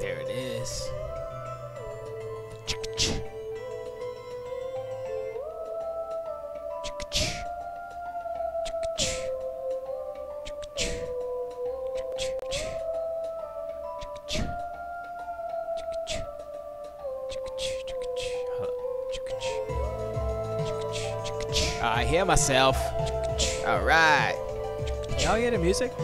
There it is. I hear myself. All right. Y'all hear the music? I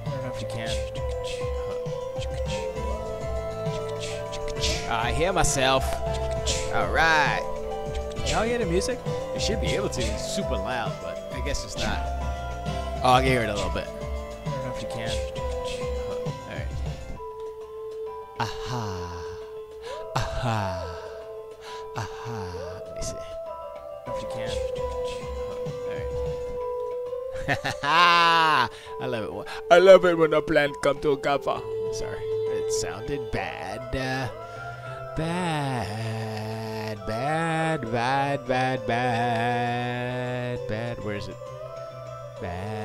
don't know if you can. I hear myself. All right. Y'all hear the music? You should be able to. It's super loud, but I guess it's not. Oh, I can hear it a little bit. I don't know if you can. All right. Aha. Aha. Aha. Let me see. If you can. Alright. I love it. I love it when a plant come to a cover. Sorry. It sounded bad. Bad. Where is it? Bad.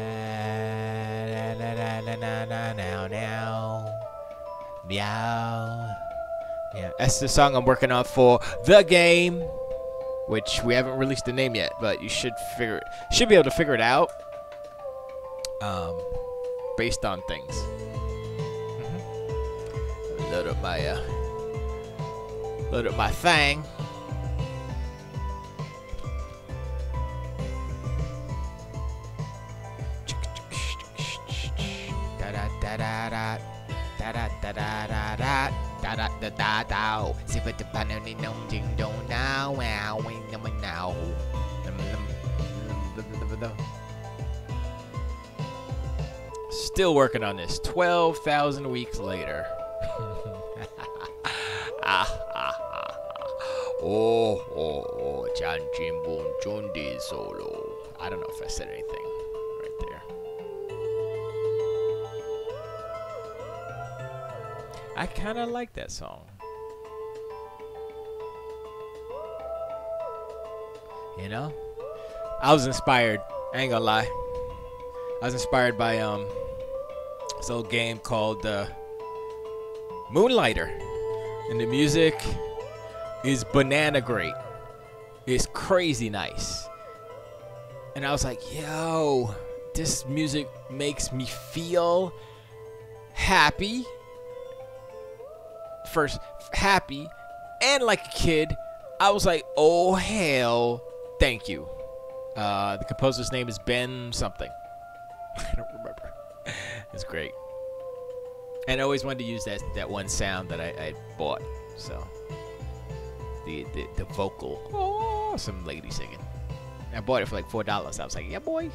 Now. Meow. Yeah, that's the song I'm working on for the game, which we haven't released the name yet, but you should be able to figure it out, based on things. Load up my thing. Da da da da da da da da da da. Da da da da da. See what the banner no ding dong now. Wow, we know now. Still working on this. 12,000 weeks later. Oh, Chan Jimbun Chundi solo. I don't know if I said anything right there. I kind of like that song. You know? I was inspired. I ain't gonna lie. I was inspired by this old game called Moonlighter. And the music is banana great. It's crazy nice. And I was like, yo, this music makes me feel happy. First, happy and like a kid. I was like, oh hell, thank you. The composer's name is Ben something. I don't remember. It's great. And I always wanted to use that one sound that I bought. So the vocal, oh, some lady singing. I bought it for like $4. I was like, yeah, boy.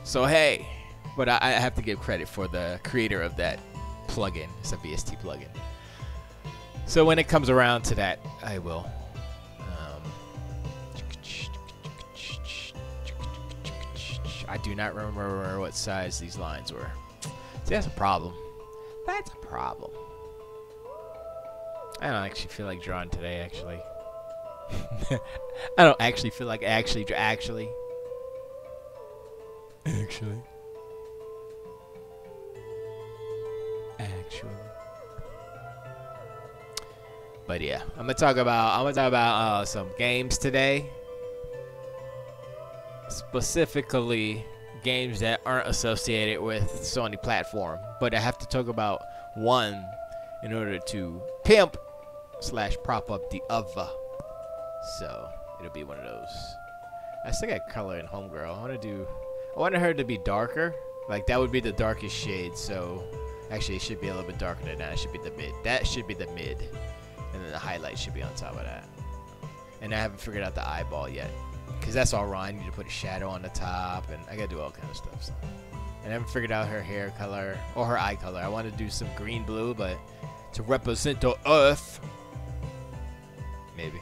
So hey, but I have to give credit for the creator of that plugin. It's a VST plugin. So when it comes around to that, I will. I do not remember what size these lines were. See, that's a problem. That's a problem. I don't actually feel like drawing today, actually. I don't actually feel like actually. But yeah, I'm gonna talk about some games today. Specifically, games that aren't associated with Sony platform, but I have to talk about one in order to pimp / prop up the other. So it'll be one of those. I still got color in Homegirl. I want her to be darker. Like that would be the darkest shade. So actually, it should be a little bit darker than that. It should be the mid. That should be the mid, and then the highlight should be on top of that. And I haven't figured out the eyeball yet. Because that's all wrong. I need to put a shadow on the top, and I gotta do all kind of stuff. So. And I haven't figured out her hair color or her eye color. I want to do some green blue, but to represent the earth, maybe.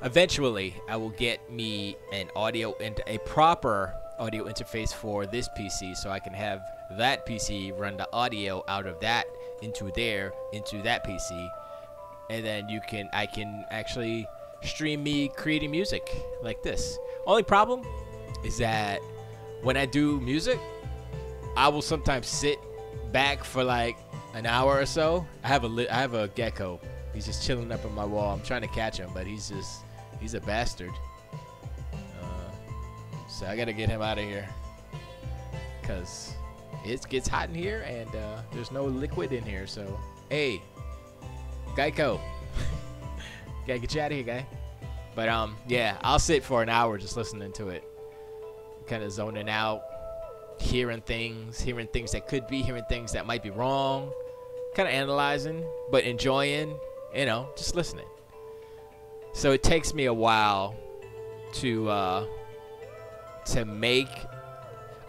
eventually I will get me a proper audio interface for this PC, so I can have that PC run the audio out of that into that PC, and then I can actually stream me creating music like this. Only problem is that when I do music, I will sometimes sit back for like an hour or so. I have a gecko. He's just chilling up on my wall. I'm trying to catch him, but he's a bastard. So I gotta get him out of here, cause it gets hot in here and there's no liquid in here. So hey, Geico, gotta get you out of here, guy. But yeah, I'll sit for an hour just listening to it, kind of zoning out, hearing things that could be, hearing things that might be wrong, kind of analyzing, but enjoying, just listening. So it takes me a while to make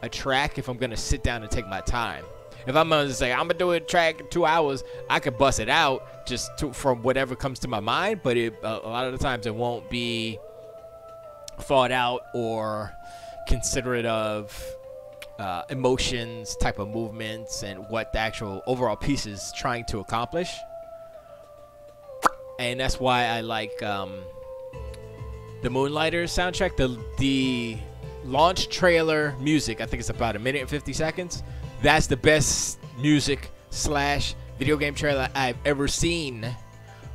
a track if I'm gonna sit down and take my time. If I'm gonna say I'm gonna do a track in 2 hours, I could bust it out from whatever comes to my mind, but a lot of the times it won't be thought out or considerate of emotions, type of movements, and what the actual overall piece is trying to accomplish. And that's why I like the Moonlighter soundtrack, the launch trailer music. I think it's about 1 minute and 50 seconds. That's the best music / video game trailer I've ever seen,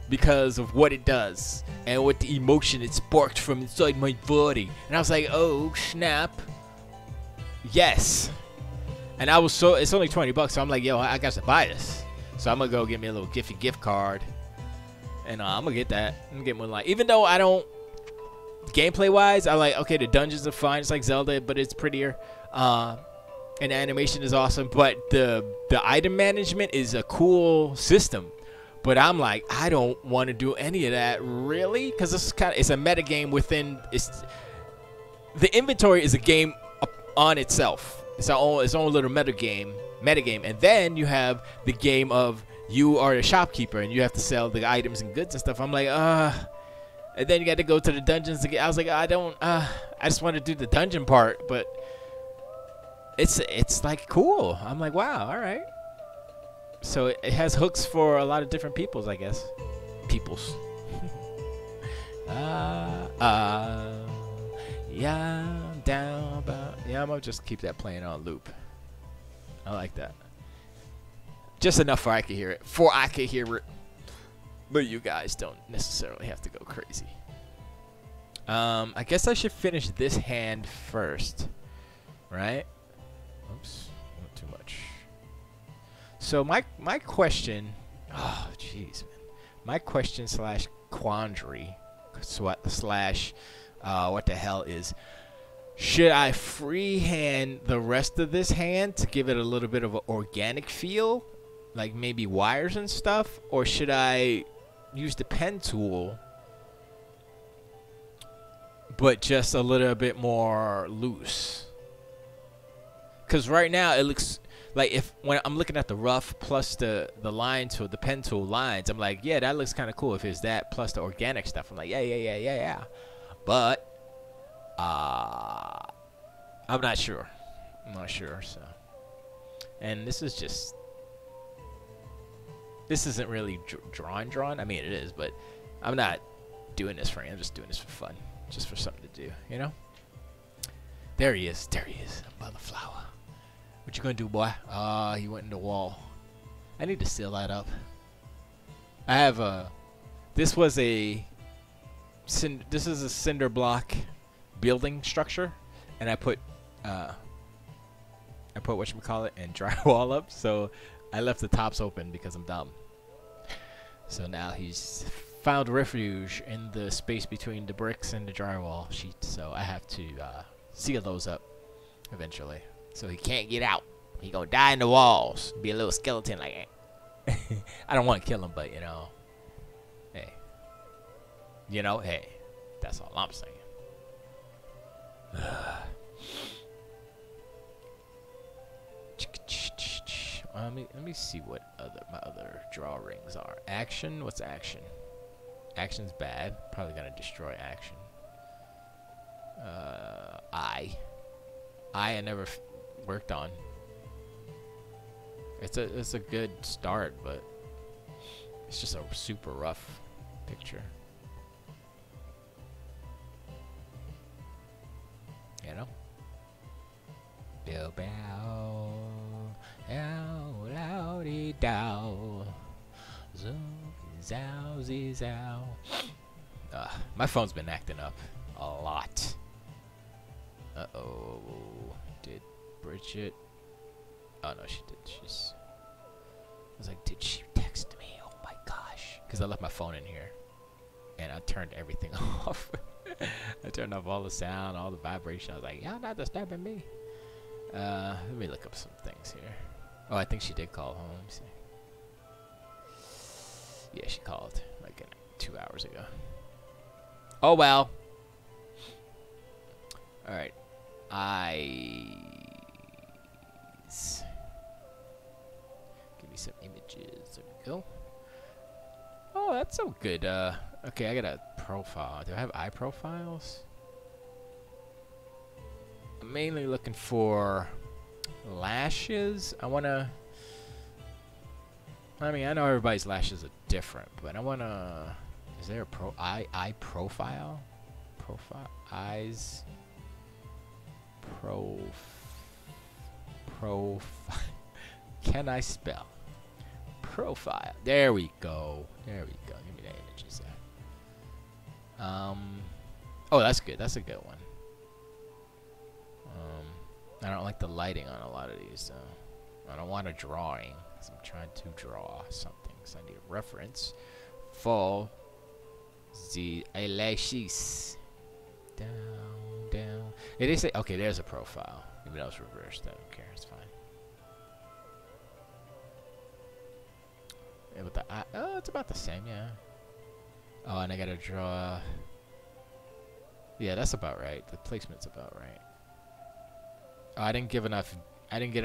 because of what it does and what the emotion it sparked from inside my body. And I was like, oh snap, yes. And it's only $20, so I'm like, yo, I got to buy this. So I'm gonna go get me a little gift card, and I'm gonna get that. I'm gonna get Moonlight. Even though I don't, gameplay wise, I like, okay, the dungeons are fine. It's like Zelda, but it's prettier. And the animation is awesome. But the item management is a cool system. But I'm like, I don't want to do any of that, really, because it's a meta game within. The inventory is a game on itself. It's its own little meta game, and then you have the game of you are a shopkeeper and you have to sell the items and goods and stuff. I'm like, and then you got to go to the dungeons again. I was like, I just want to do the dungeon part, but it's like cool. I'm like, wow, all right. So it has hooks for a lot of different peoples, I guess. Peoples. Yeah, I'm down about. Yeah, I'm gonna just keep that playing on loop. I like that. Just enough for I can hear it. But you guys don't necessarily have to go crazy. I guess I should finish this hand first, right? Oops, not too much. So my question, oh jeez, man. My question / quandary / what the hell is, should I freehand the rest of this hand to give it a little bit of an organic feel, like maybe wires and stuff, or should I use the pen tool but just a little bit more loose? Because right now it looks like, when I'm looking at the rough plus the line tool, the pen tool lines, I'm like, yeah, that looks kind of cool if it's that plus the organic stuff. I'm like, yeah. But I'm not sure. So, and this isn't really drawn. I mean, it is, but I'm not doing this for you. I'm just doing this for fun, just for something to do, There he is, by the flower. What you gonna do, boy? He went in the wall. I need to seal that up. I have this is a cinder block building structure, and I put whatchamacallit and drywall up, so I left the tops open because I'm dumb. So now he's found refuge in the space between the bricks and the drywall sheet, so I have to seal those up eventually, so he can't get out. He gonna die in the walls, be a little skeleton like that. I don't want to kill him, but hey, that's all I'm saying. Let me see what my other drawrings are. Action. What's action? Action's bad. Probably gonna destroy action. I never worked on. It's a good start, but it's just a super rough picture. You know? Bill bow, ow, loudy dow, zoom, zow, zee, zow. My phone's been acting up a lot. Uh-oh. Did Bridget... Oh, no, she did. I was like, did she text me? Oh, my gosh. Because I left my phone in here. And I turned everything off. I turned off all the sound, all the vibration. I was like, y'all not disturbing me. Let me look up some things here. Oh, I think she did call home. Let me see. Yeah, she called like 2 hours ago. Oh, well. All right. Eyes. Give me some images. There we go. Oh, that's so good. Okay, I got a profile. Do I have eye profiles? I'm mainly looking for lashes. I mean, I know everybody's lashes are different, but I wanna. Is there a eye profile? Eyes. Can I spell? Profile. There we go. There we go. Give me that images there. Oh, that's good. That's a good one. I don't like the lighting on a lot of these, though. I don't want a drawing, because I'm trying to draw something, so I need a reference for the eyelashes. Down, down. Yeah, they say, okay, there's a profile. Even though it's reversed, I don't care. It's fine. Yeah, with the eye, oh, it's about the same, yeah. Oh, and I gotta draw. Yeah, that's about right. The placement's about right. Oh, I didn't give enough. I didn't give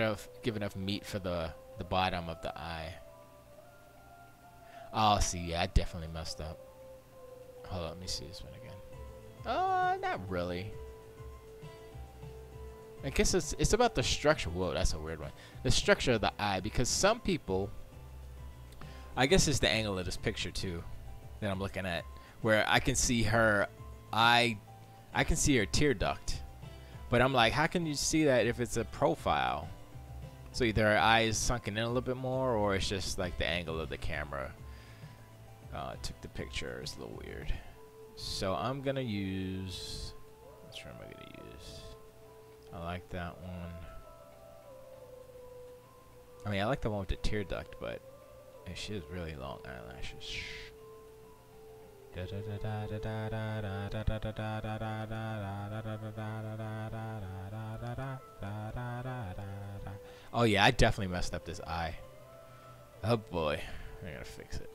enough meat for the bottom of the eye. Oh, see, yeah, I definitely messed up. Hold on, let me see this one again. Not really. I guess it's about the structure. Whoa, that's a weird one. The structure of the eye, because some people. I guess it's the angle of this picture too that I'm looking at, where I can see her eye. I can see her tear duct. But I'm like, how can you see that if it's a profile? So either her eye is sunken in a little bit more, or it's just like the angle of the camera took the picture. It's a little weird. So I'm gonna use. Which one am I gonna use? I like that one. I mean, I like the one with the tear duct, but she has really long eyelashes. Oh yeah, I definitely messed up this eye. Oh boy, I gotta fix it.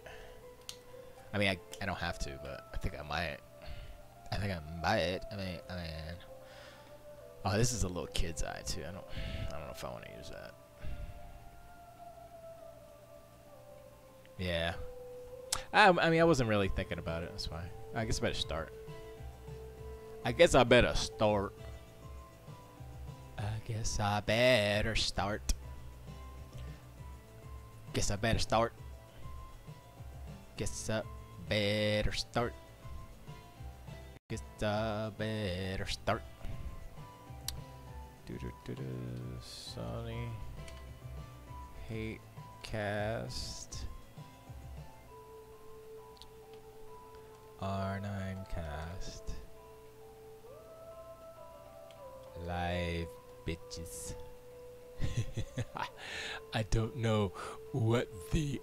I mean, I don't have to, but I think I might. I mean, oh, this is a little kid's eye too. I don't know if I want to use that. Yeah. I mean, I wasn't really thinking about it. That's why. I guess I better start. I guess I better start. Guess I better start. Guess I better start. Guess I better start. Sony hate cast. R9 cast. Live bitches. I don't know what the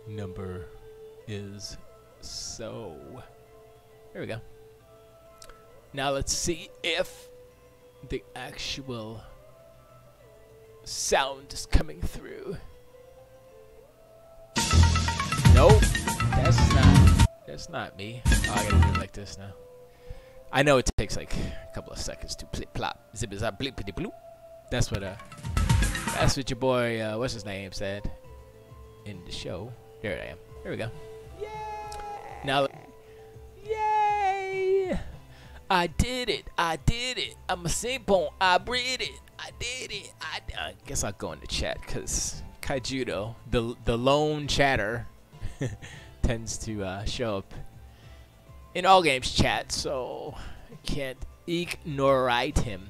number is, so there we go. Now let's see if the actual sound is coming through. Nope, that's not me. Oh, I gotta do it like this now. I know it takes like a couple of seconds to plip plop, zip zap blippity bloop. That's what your boy what's his name said in the show. There I am. Here we go. Now, yay! I did it. I did it. I'm a simple. I breathe it. I did it. I guess I'll go in the chat because Kaijudo, the lone chatter, tends to show up in all games chat, so I can't ignore him.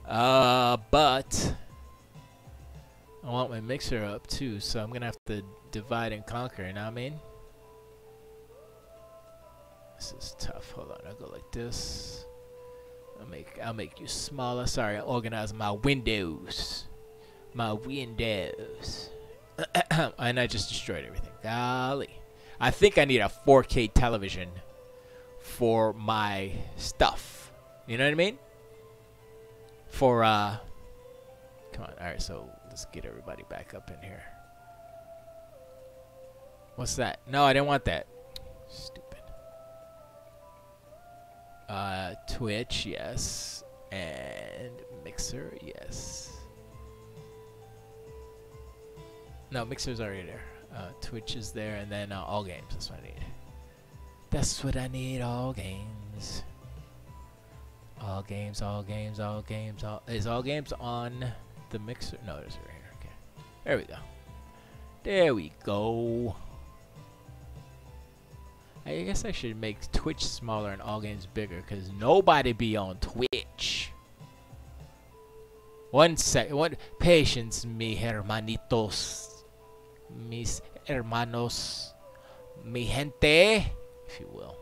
But I want my mixer up too, so I'm gonna have to divide and conquer. You know what I mean? This is tough. Hold on, I'll go like this. I'll make you smaller. Sorry, I organize my windows. My windows. And I just destroyed everything. Golly. I think I need a 4K television for my stuff. You know what I mean? For come on. Alright, so let's get everybody back up in here. What's that? No, I didn't want that. Stupid. Twitch, yes. And Mixer, yes. No, Mixer's already there. Twitch is there, and then all games. That's what I need. That's what I need. All games. All games. All games. All games. Is all games on the Mixer? No, it's right here. Okay. There we go. There we go. I guess I should make Twitch smaller and all games bigger, because nobody be on Twitch. One second. What patience, mi hermanitos. Mis hermanos. Mi gente, if you will.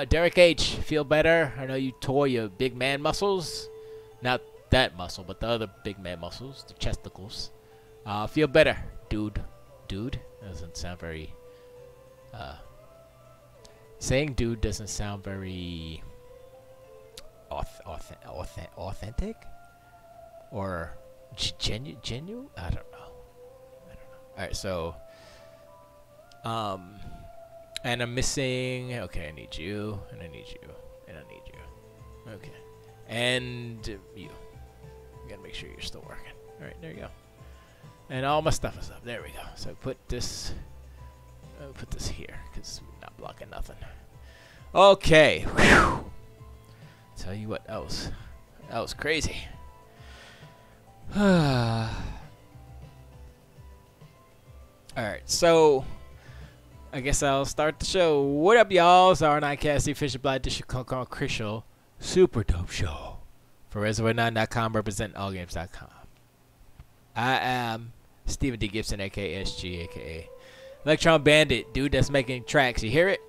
Derek H, feel better? I know you tore your big man muscles. Not that muscle, but the other big man muscles, the chesticles. Feel better, dude. Dude? That doesn't sound very... saying dude doesn't sound very... authentic? Or genuine? I don't know. Alright, so... and I'm missing... Okay, I need you, and I need you, and I need you. Okay. And you. I gotta make sure you're still working. Alright, there you go. And all my stuff is up. There we go. So put this... put this here, because we're not blocking nothing. Okay. Whew. Tell you what, that was crazy. Alright, so I guess I'll start the show. What up, y'all? It's R9Cast, the official Blind District Official Super Dope Show for Reservoir9.com, representing allgames.com. I am Stephen D. Gibson, aka Esgee, aka Electron Bandit, dude that's making tracks. You hear it?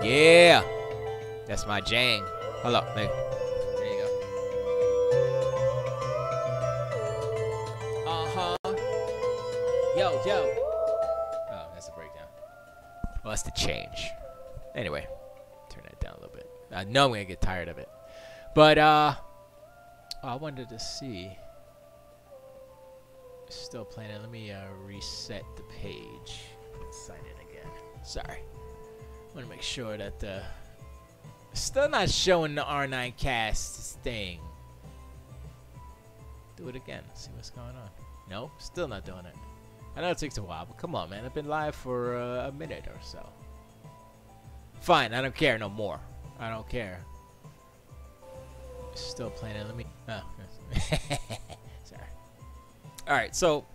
Yeah, that's my jang. Hold up, there you go. Yo. Oh, that's a breakdown. Well, that's the change. Anyway, turn that down a little bit. I know I'm gonna get tired of it, but I wanted to see. Still playing it. Let me reset the page. Sign in again. Sorry. I want to make sure that still not showing the R9Cast thing. Do it again. See what's going on. Nope, still not doing it. I know it takes a while, but come on, man. I've been live for a minute or so. Fine, I don't care no more. I don't care. Still playing it. Let me. Oh, sorry. All right, so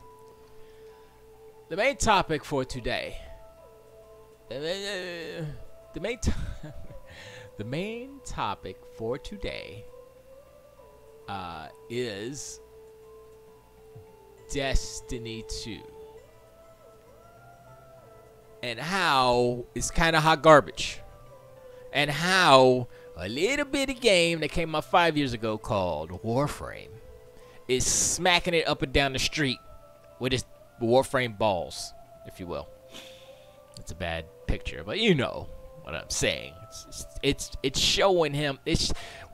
the main topic for today. The main topic for today is Destiny 2 and how it's kind of hot garbage, and how a little bitty game that came out 5 years ago called Warframe is smacking it up and down the street with his Warframe balls, if you will. It's a bad picture, but you know what I'm saying. It's showing him.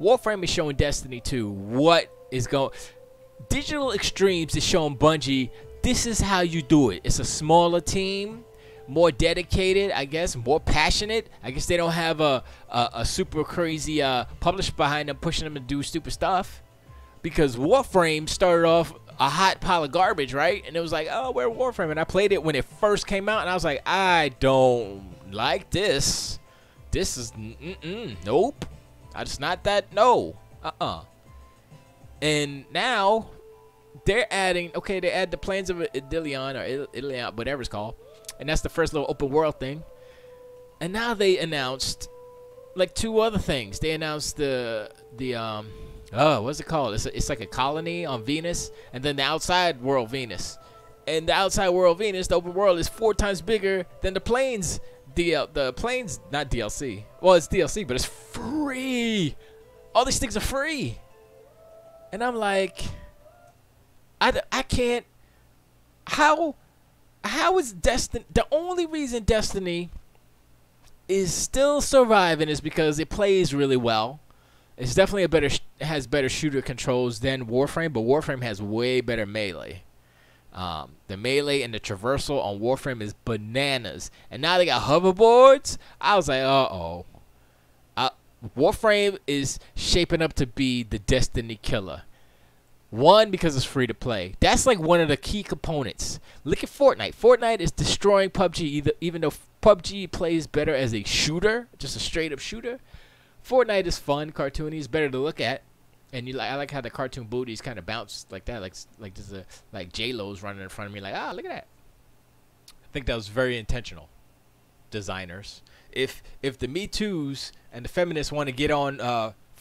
Warframe is showing Destiny 2 what is going. Digital Extremes is showing Bungie, this is how you do it. It's a smaller team, more dedicated, I guess, more passionate. I guess they don't have a super crazy publisher behind them pushing them to do stupid stuff. Because Warframe started off a hot pile of garbage, right? And it was like, oh, we're Warframe. And I played it when it first came out, and I was like, I don't like this. This is, nope. It's not that, no. And now, they're adding, okay, they add the Plains of Ilion, or Ilion, whatever it's called. And that's the first little open world thing. And now they announced, like, 2 other things. They announced what's it called? It's like a colony on Venus, and then the outside world Venus. And the outside world Venus, the open world, is 4 times bigger than the Plains. The Plains, not DLC. Well, it's DLC, but it's free. All these things are free. And I'm like, I can't. How is Destiny? The only reason Destiny is still surviving is because it plays really well. It's definitely has better shooter controls than Warframe, but Warframe has way better melee. The melee and the traversal on Warframe is bananas. And now they got hoverboards. I was like, uh-oh. Warframe is shaping up to be the Destiny killer. One, because it's free to play. That's like one of the key components. Look at Fortnite. Fortnite is destroying PUBG, even though PUBG plays better as a shooter, just a straight-up shooter. Fortnite is fun, cartoony, it's better to look at, and I like how the cartoon booties kind of bounce like that, like J-Lo's running in front of me, like look at that. I think that was very intentional, designers. If the Me Too's and the feminists want to get on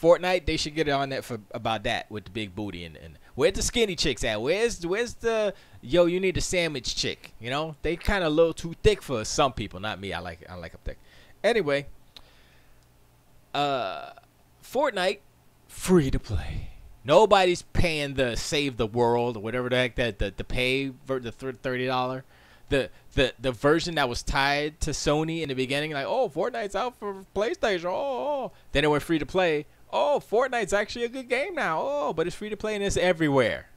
Fortnite, they should get on that about that with the big booty and where's the skinny chicks at? Where's the you need a sandwich chick? You know, they kind of a little too thick for some people, not me. I like them thick. Anyway. Fortnite, free to play. Nobody's paying the Save the World or whatever the heck that the pay for the $30. The version that was tied to Sony in the beginning, like, oh, Fortnite's out for PlayStation. Oh. Then it went free to play. Oh, Fortnite's actually a good game now. Oh, but it's free to play and it's everywhere.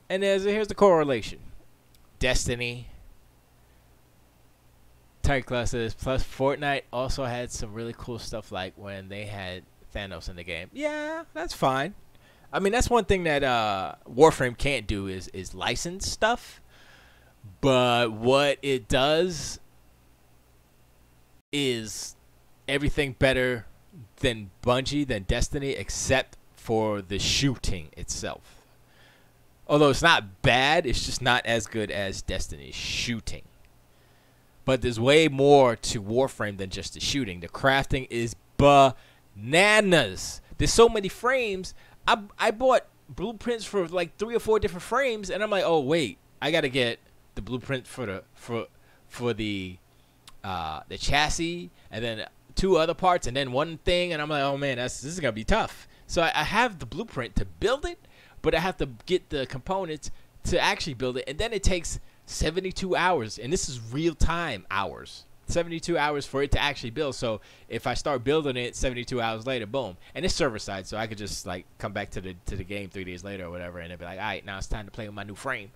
And here's the correlation. Destiny, tight classes, plus Fortnite also had some really cool stuff like when they had Thanos in the game. Yeah, that's fine. I mean, that's one thing that Warframe can't do is license stuff. But what it does is everything better than Bungie, than Destiny, except for the shooting itself. Although it's not bad, it's just not as good as Destiny's shooting. But there's way more to Warframe than just the shooting. The crafting is bananas. There's so many frames. I bought blueprints for like 3 or 4 different frames, and I'm like, oh wait, I gotta get the blueprint for the chassis, and then 2 other parts, and then one thing, and I'm like, oh man, this is gonna be tough. So I have the blueprint to build it, but I have to get the components to actually build it, and then it takes 72 hours, and this is real-time hours. 72 hours for it to actually build. So if I start building it 72 hours later, boom. And it's server-side, so I could just like come back to the game 3 days later or whatever, and it'd be like, all right, now it's time to play with my new frame.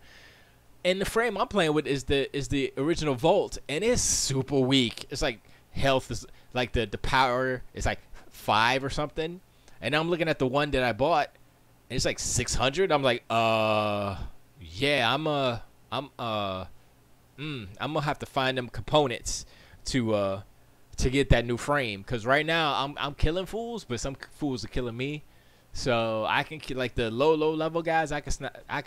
And the frame I'm playing with is the original Volt, and it's super weak. It's like health is like the power is like 5 or something. And I'm looking at the one that I bought, and it's like 600. I'm like, yeah, I'm gonna have to find them components to get that new frame, because right now I'm killing fools, but some fools are killing me. So I can like the low level guys, I can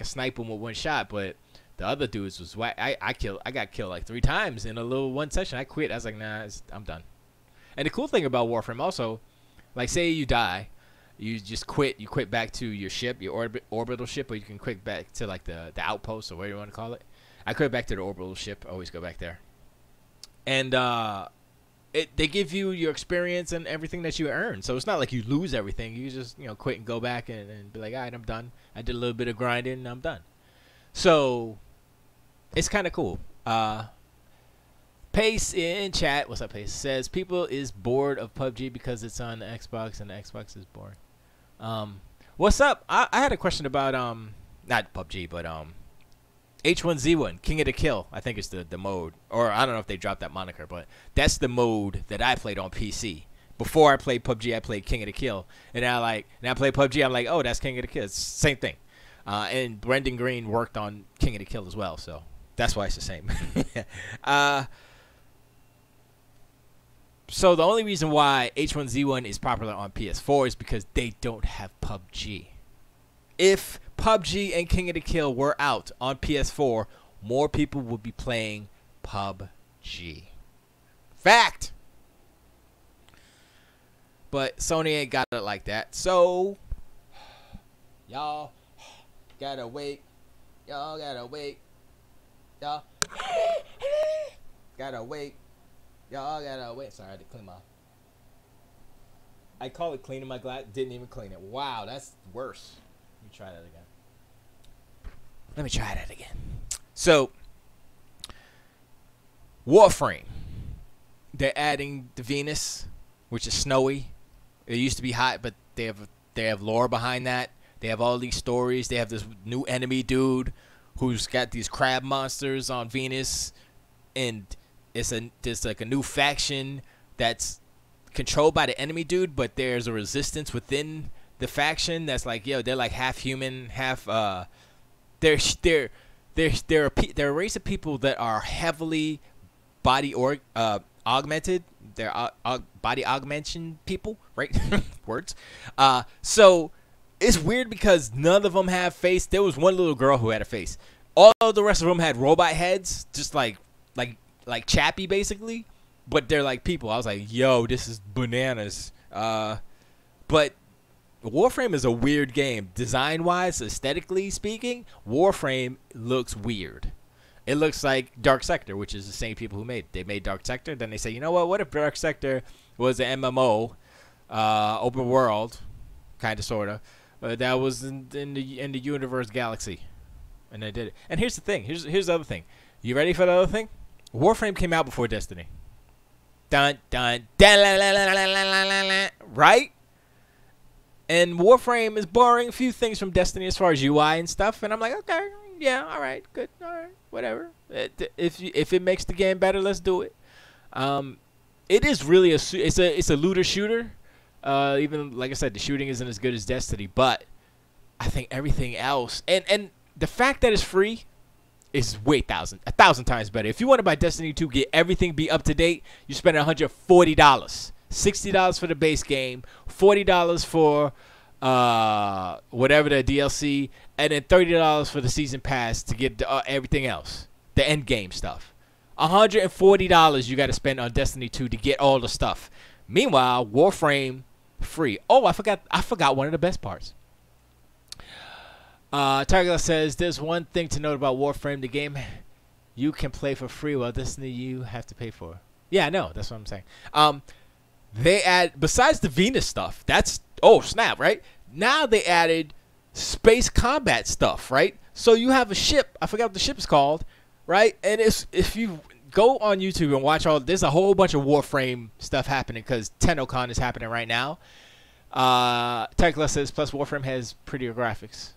snipe them with 1 shot, but the other dudes was whack. I got killed like 3 times in a little 1 session. I quit. I was like, nah, I'm done. And the cool thing about Warframe also, like say you die, you just quit. You quit back to your ship, your orbital ship, or you can quit back to like the outpost or whatever you want to call it. I quit back to the orbital ship. I always go back there. And they give you your experience and everything that you earn. So it's not like you lose everything. You just quit and go back and be like, all right, I'm done. I did a little bit of grinding and I'm done. So it's kind of cool. Pace in chat, what's up, Pace? Says people is bored of PUBG because it's on the Xbox and the Xbox is boring. What's up? I had a question about not PUBG, but H1Z1, King of the Kill, I think it's the mode. Or I don't know if they dropped that moniker, but that's the mode that I played on PC. Before I played PUBG, I played King of the Kill. And now I play PUBG, I'm like, oh, that's King of the Kill. It's the same thing. And Brendan Green worked on King of the Kill as well, so that's why it's the same. So the only reason why H1Z1 is popular on PS4 is because they don't have PUBG. If PUBG and King of the Kill were out on PS4, more people would be playing PUBG. Fact! But Sony ain't got it like that, so y'all gotta wait. Y'all gotta wait. Y'all gotta wait. Y'all gotta wait. Sorry, I had to clean my... I call it cleaning my glass. Didn't even clean it. Wow, that's worse. Let me try that again. So, Warframe. They're adding the Venus, which is snowy. It used to be hot, but they have lore behind that. They have all these stories. They have this new enemy dude who's got these crab monsters on Venus, and there's like a new faction that's controlled by the enemy dude, but there's a resistance within the faction that's like, yo, they're like half human, half they're a race of people that are heavily body augmented. They're body augmentation people, right? Words. So it's weird because none of them have face. There was one little girl who had a face. All the rest of them had robot heads, just like Chappie basically, but they're like people. I was like, yo, this is bananas. But Warframe is a weird game. Design-wise, aesthetically speaking, Warframe looks weird. It looks like Dark Sector, which is the same people who made. They made Dark Sector. Then they say, you know what? What if Dark Sector was an MMO, open world, kind of, sort of, that was in the universe galaxy, and they did it. And here's the thing. Here's the other thing. You ready for the other thing? Warframe came out before Destiny. Dun dun dun, right? And Warframe is borrowing a few things from Destiny as far as UI and stuff. And I'm like, okay, yeah, all right, good, all right, whatever. If it makes the game better, let's do it. It is really it's a looter shooter. Even like I said, the shooting isn't as good as Destiny, but I think everything else and the fact that it's free is way a thousand times better. If you want to buy Destiny 2, get everything, be up to date, you spend $140, $60 for the base game, $40 for whatever the DLC, and then $30 for the season pass to get everything else, the end game stuff. $140 you got to spend on Destiny 2 to get all the stuff. Meanwhile, Warframe free. Oh, I forgot one of the best parts. Targula says, there's one thing to note about Warframe. The game you can play for free, while Destiny you have to pay for. Yeah, I know. That's what I'm saying. They add, besides the Venus stuff, that's, oh, snap, right? Now they added space combat stuff, right? So you have a ship. I forgot what the ship is called, right? And if you go on YouTube and watch there's a whole bunch of Warframe stuff happening because TennoCon is happening right now. Targula says, plus Warframe has prettier graphics.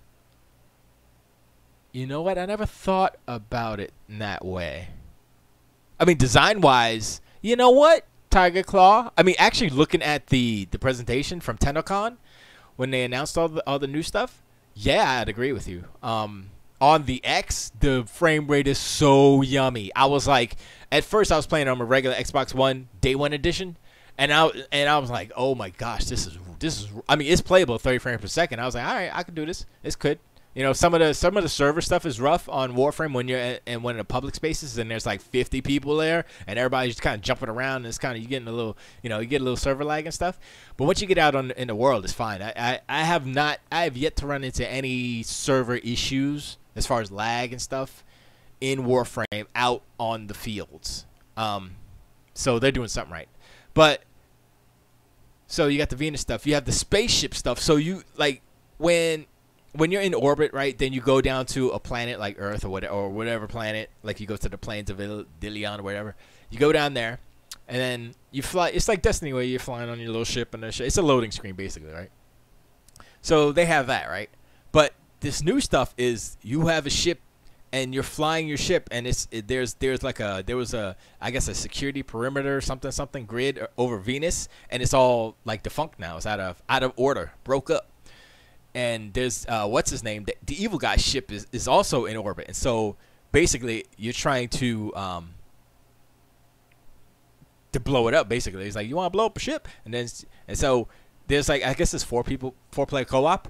You know what? I never thought about it in that way. I mean, design-wise, you know what? Tiger Claw. I mean, actually looking at the presentation from TennoCon when they announced all the new stuff, yeah, I'd agree with you. On the X, the frame rate is so yummy. I was like, at first I was playing on a regular Xbox One Day 1 edition, and I was like, oh my gosh, this is. I mean, it's playable 30 frames per second. I was like, all right, I can do this. It's good. You know, some of the server stuff is rough on Warframe when you're in one of the public spaces and there's like 50 people there and everybody's just kind of jumping around and it's kind of you getting a little, you know, you get a little server lag and stuff. But once you get out in the world, it's fine. I have yet to run into any server issues as far as lag and stuff in Warframe out on the fields. So they're doing something right. But so you got the Venus stuff, you have the spaceship stuff. So you like when you're in orbit, right, then you go down to a planet like Earth or whatever planet, like you go to the plains of Dilion or whatever. You go down there, and then you fly. It's like Destiny where you're flying on your little ship, and it's a loading screen basically, right? So they have that, right? But this new stuff is you have a ship, and you're flying your ship, and there was a I guess a security perimeter something grid over Venus, and it's all like defunct now. It's out of order, broke up. and there's what's his name? The evil guy's ship is also in orbit, and so basically you're trying to blow it up. Basically, it's like, you want to blow up a ship, and so there's like, I guess there's 4-player co-op,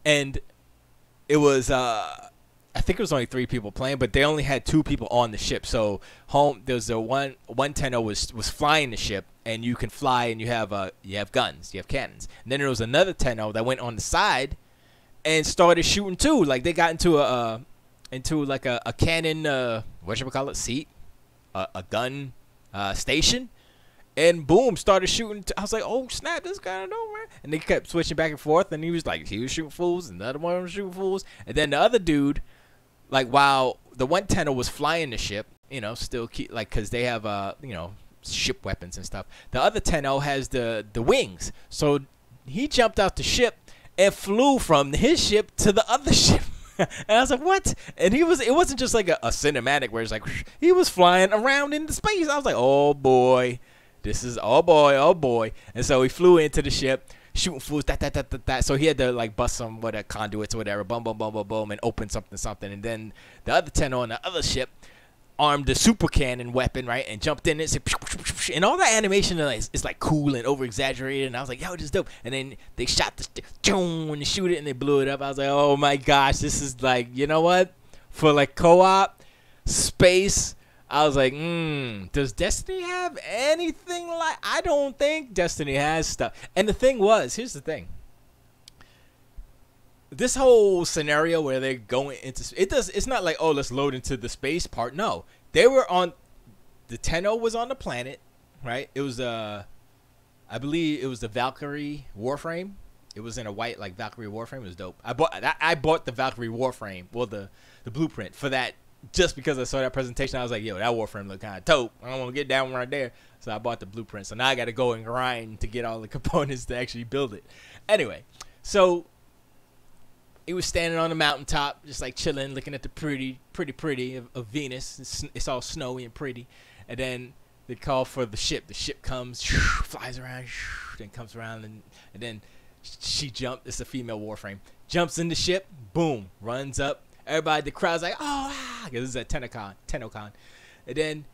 and it was I think it was only 3 people playing, but they only had 2 people on the ship. So there's a one Tenno was flying the ship, and you can fly, and you have guns, you have cannons. And then there was another Tenno that went on the side and started shooting too. Like, they got into like a cannon seat, a gun station, and boom, started shooting. I was like, oh snap, this guy don't know, man. And they kept switching back and forth, and he was shooting fools, and the other one was shooting fools, and then the other dude, like, while the one Tenno was flying the ship, still keep, like, because they have ship weapons and stuff. The other Tenno has the wings, so he jumped out the ship and flew from his ship to the other ship. And I was like, what? And it wasn't just like a cinematic where it's like, he was flying around into space. I was like, oh boy, oh boy. And so he flew into the ship, shooting fools, that. So he had to like bust some conduits or whatever, boom, and open something. And then the other Tenno on the other ship armed the super cannon weapon, right, and jumped in it, and all that animation is like cool and over exaggerated. And I was like, yo, this is dope. And then they shot when they shoot it and they blew it up. I was like, oh my gosh, this is like, you know what? For like co-op space, I was like, does Destiny have anything like? I don't think Destiny has stuff. And the thing was, here's the thing. This whole scenario where they're going into it's not like, oh, let's load into the space part. No, they were on the Tenno was on the planet, right? It was I believe it was the Valkyrie Warframe. It was in a white like Valkyrie Warframe. It was dope. I bought the Valkyrie Warframe, well, the blueprint for that, just because I saw that presentation. I was like, yo, that Warframe looked kind of dope. I don't want to get that one right there. So I bought the blueprint. So now I got to go and grind to get all the components to actually build it. Anyway, so he was standing on the mountaintop, just like chilling, looking at the pretty of Venus. It's all snowy and pretty. And then they call for the ship. The ship comes, flies around, then comes around, and then she jumps. It's a female Warframe. Jumps in the ship, boom, runs up. Everybody, the crowd's like, oh, because this is at TennoCon. And then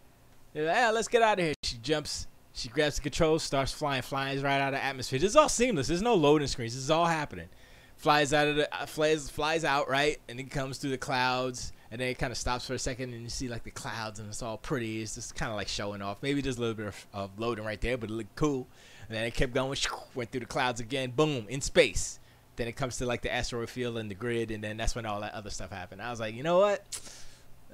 they're like, let's get out of here. She jumps. She grabs the controls, starts flying, flies right out of the atmosphere. This is all seamless. There's no loading screens. This is all happening. Flies out, right, and it comes through the clouds, and then it kind of stops for a second, and you see like the clouds, and it's all pretty. It's just kind of like showing off. Maybe there's a little bit of loading right there, but it looked cool. And then it kept going, went through the clouds again, boom, in space. Then it comes to like the asteroid field and the grid, and then that's when all that other stuff happened. I was like, you know what?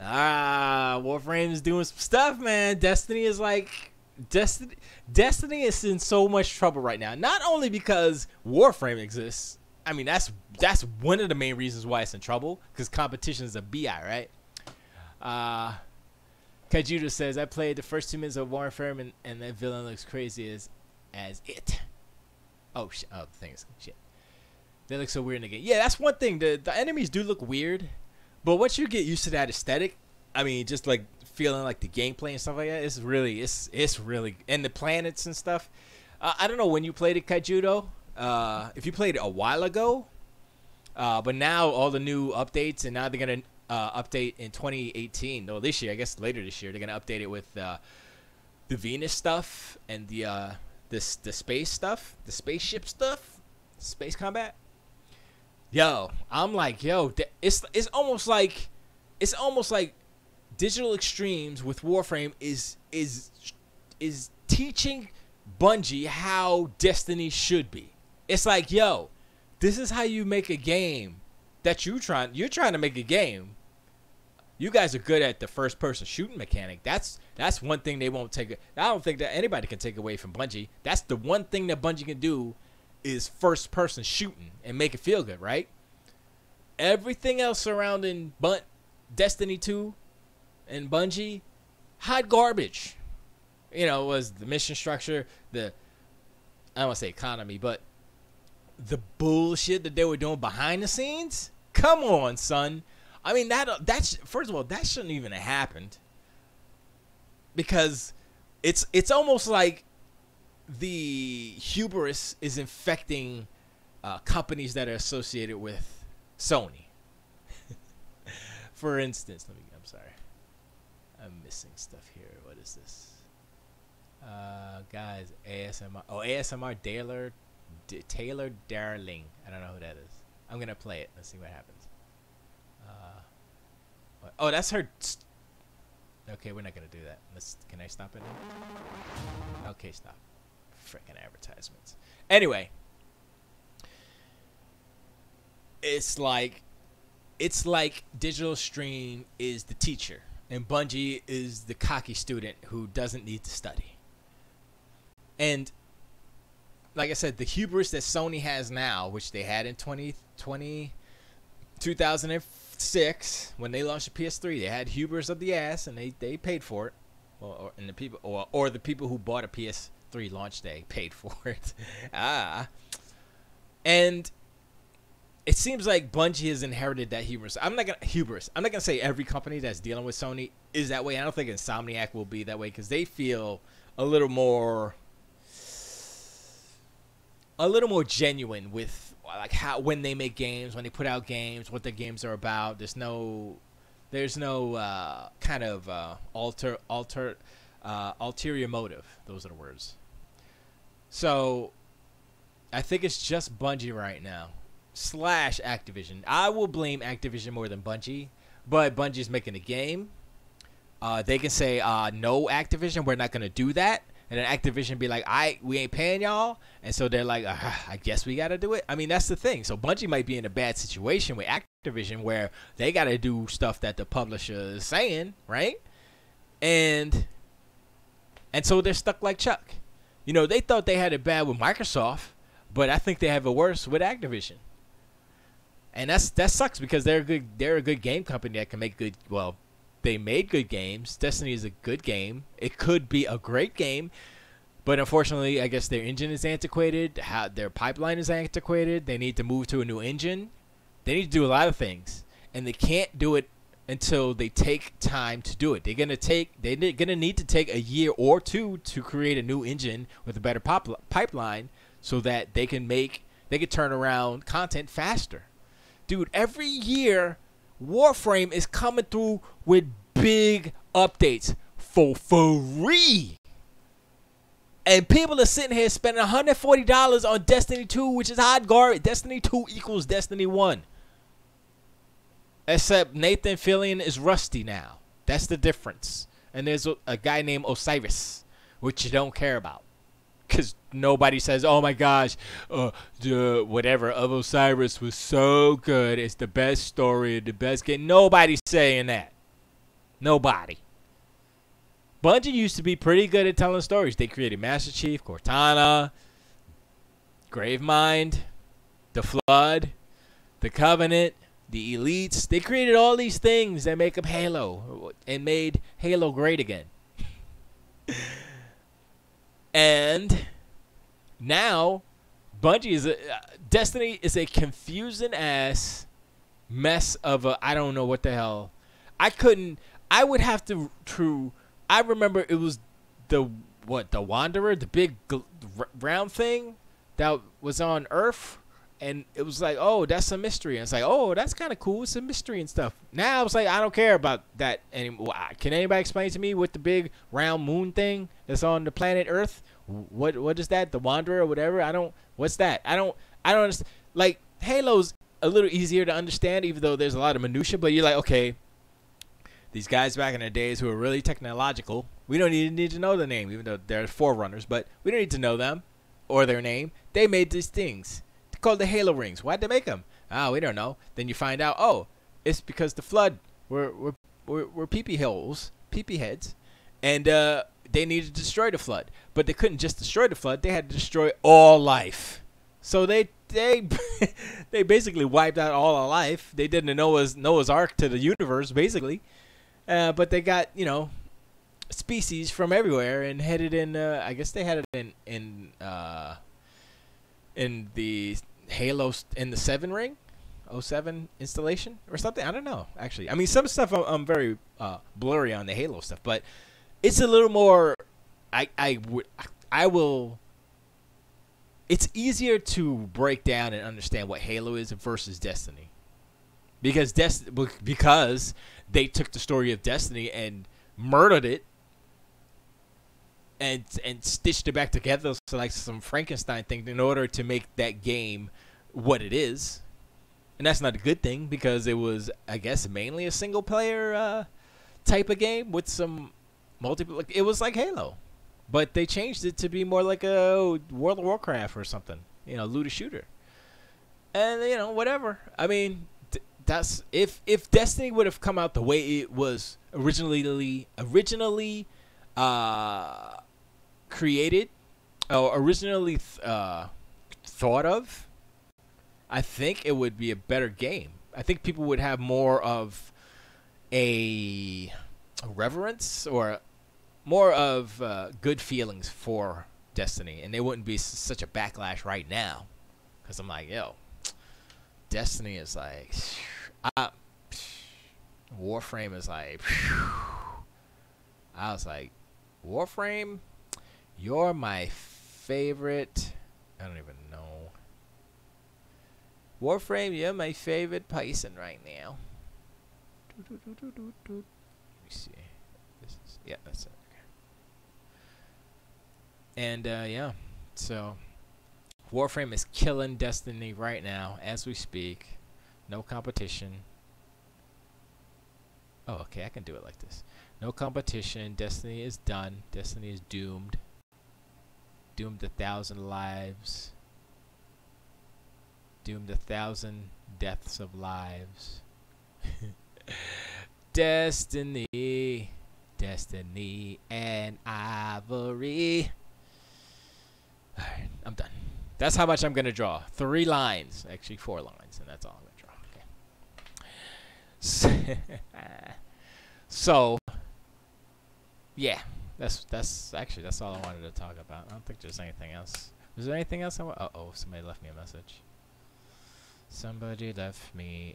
Warframe's doing some stuff, man. Destiny is in so much trouble right now. Not only because Warframe exists. I mean, that's one of the main reasons why it's in trouble, because competition is a BI, right? Kajuda says, I played the first 2 minutes of Warframe, and that villain looks crazy as it. Oh, shit. Oh, the thing is, shit. They look so weird in the game. Yeah, that's one thing. The enemies do look weird, but once you get used to that aesthetic, I mean, just like feeling like the gameplay and stuff like that, it's really, and the planets and stuff. I don't know when you played it, Kaijudo. If you played it a while ago, but now all the new updates, and now they're gonna update in 2018. No, this year, I guess later this year, they're gonna update it with the Venus stuff and the space stuff, the spaceship stuff, space combat. Yo, I'm like, yo, it's almost like Digital Extremes with Warframe is teaching Bungie how Destiny should be. It's like, yo, this is how you make a game that you're trying to make a game. You guys are good at the first person shooting mechanic. That's one thing they won't take. I don't think that anybody can take away from Bungie. That's the one thing that Bungie can do is first person shooting and make it feel good, right? Everything else surrounding Destiny 2 and Bungie, hot garbage. You know, was the mission structure, I don't want to say economy, but the bullshit that they were doing behind the scenes. Come on, son. I mean, that's first of all, that shouldn't even have happened, because it's almost like the hubris is infecting companies that are associated with Sony. For instance, I'm sorry. I'm missing stuff here. What is this? Guys, ASMR. Oh, ASMR Taylor Darling. I don't know who that is. I'm gonna play it. Let's see what happens. Oh, that's her. Okay, we're not gonna do that. Can I stop it now? Okay, stop. Frickin' advertisements. Anyway, it's like Digital Stream is the teacher and Bungie is the cocky student who doesn't need to study. And like I said, the hubris that Sony has now, which they had in 2006 when they launched the PS3, they had hubris of the ass, and they paid for it. And the people, or the people who bought a PS3 launch day paid for it. And it seems like Bungie has inherited that hubris. I'm not gonna say every company that's dealing with Sony is that way. I don't think Insomniac will be that way because they feel a little more genuine with like how when they make games, when they put out games, what their games are about. There's no kind of ulterior motive. Those are the words. So I think it's just Bungie right now / Activision. I will blame Activision more than Bungie, but Bungie's making a game. They can say no, Activision, we're not gonna do that. And then Activision be like, we ain't paying y'all. And so they're like, I guess we got to do it. I mean, that's the thing. So Bungie might be in a bad situation with Activision where they got to do stuff that the publisher is saying, right? And so they're stuck like Chuck. You know, they thought they had it bad with Microsoft, but I think they have it worse with Activision. And that sucks because they're a good game company that can make good, well, they made good games. Destiny is a good game. It could be a great game, but unfortunately, I guess their engine is antiquated. Their pipeline is antiquated. They need to move to a new engine. They need to do a lot of things, and they can't do it until they take time to do it. They're gonna need to take a year or two to create a new engine with a better pipeline, so that they can turn around content faster. Dude, every year Warframe is coming through with big updates for free. And people are sitting here spending $140 on Destiny 2, which is hot garbage. Destiny 2 equals Destiny 1. Except Nathan Fillion is rusty now. That's the difference. And there's a guy named Osiris, which you don't care about. Because nobody says, oh my gosh, the whatever of Osiris was so good. It's the best story, the best game. Nobody's saying that. Nobody. Bungie used to be pretty good at telling stories. They created Master Chief, Cortana, Gravemind, The Flood, The Covenant, The Elites. They created all these things that make up Halo and made Halo great again. And now, Destiny is a confusing ass mess of I don't know what the hell. I would have to I remember it was the Wanderer, the big round thing that was on Earth, and it was like, oh, that's a mystery. And it's like, oh, that's kind of cool. It's a mystery and stuff. Now it's like, I don't care about that anymore. Can anybody explain to me what the big round moon thing that's on the planet Earth? What is that? The Wanderer or whatever? What's that? I don't understand. Like, Halo's a little easier to understand, even though there's a lot of minutia, but you're like, okay, these guys back in the days who are really technological, we don't even need to know the name, even though they're forerunners, but we don't need to know them or their name. They made these things. They're called the Halo rings. Why'd they make them? We don't know. Then you find out, oh, it's because the Flood were pee-pee holes, pee-pee heads, and they needed to destroy the Flood. But they couldn't just destroy the Flood. They had to destroy all life. So they basically wiped out all of life. They did the Noah's Ark to the universe, basically. But they got, species from everywhere and headed in, I guess they had it in the Halo, in the 7 ring, 07 installation or something. I don't know, actually. I mean, some stuff I'm very blurry on the Halo stuff, but it's a little more, I will, it's easier to break down and understand what Halo is versus Destiny, because because they took the story of Destiny and murdered it and stitched it back together, so like some Frankenstein thing, in order to make that game what it is. And that's not a good thing, because it was, I guess, mainly a single player type of game with some multiple. Like, it was like Halo, but they changed it to be more like a World of Warcraft or something, looter shooter. And whatever. I mean, that's if Destiny would have come out the way it was originally created, or originally thought of, I think it would be a better game. I think people would have more of a reverence, or more of good feelings for Destiny, and they wouldn't be such a backlash right now. Because I'm like, yo, Destiny is like, Warframe is like, I was like, Warframe, you're my favorite. I don't even know. Warframe, you're my favorite Python right now. Let me see. Yeah, that's it. And yeah, so Warframe is killing Destiny right now as we speak. No competition. Oh, okay, I can do it like this. No competition. Destiny is done. Destiny is doomed. Doomed 1,000 lives. Doomed 1,000 deaths of lives. Destiny, Destiny and Ivory. Alright, I'm done. That's how much I'm going to draw. 3 lines. Actually, 4 lines, and that's all I'm going to draw. Okay. So, yeah. That's all I wanted to talk about. I don't think there's anything else. Was there anything else I want? Uh-oh, somebody left me a message. Somebody left me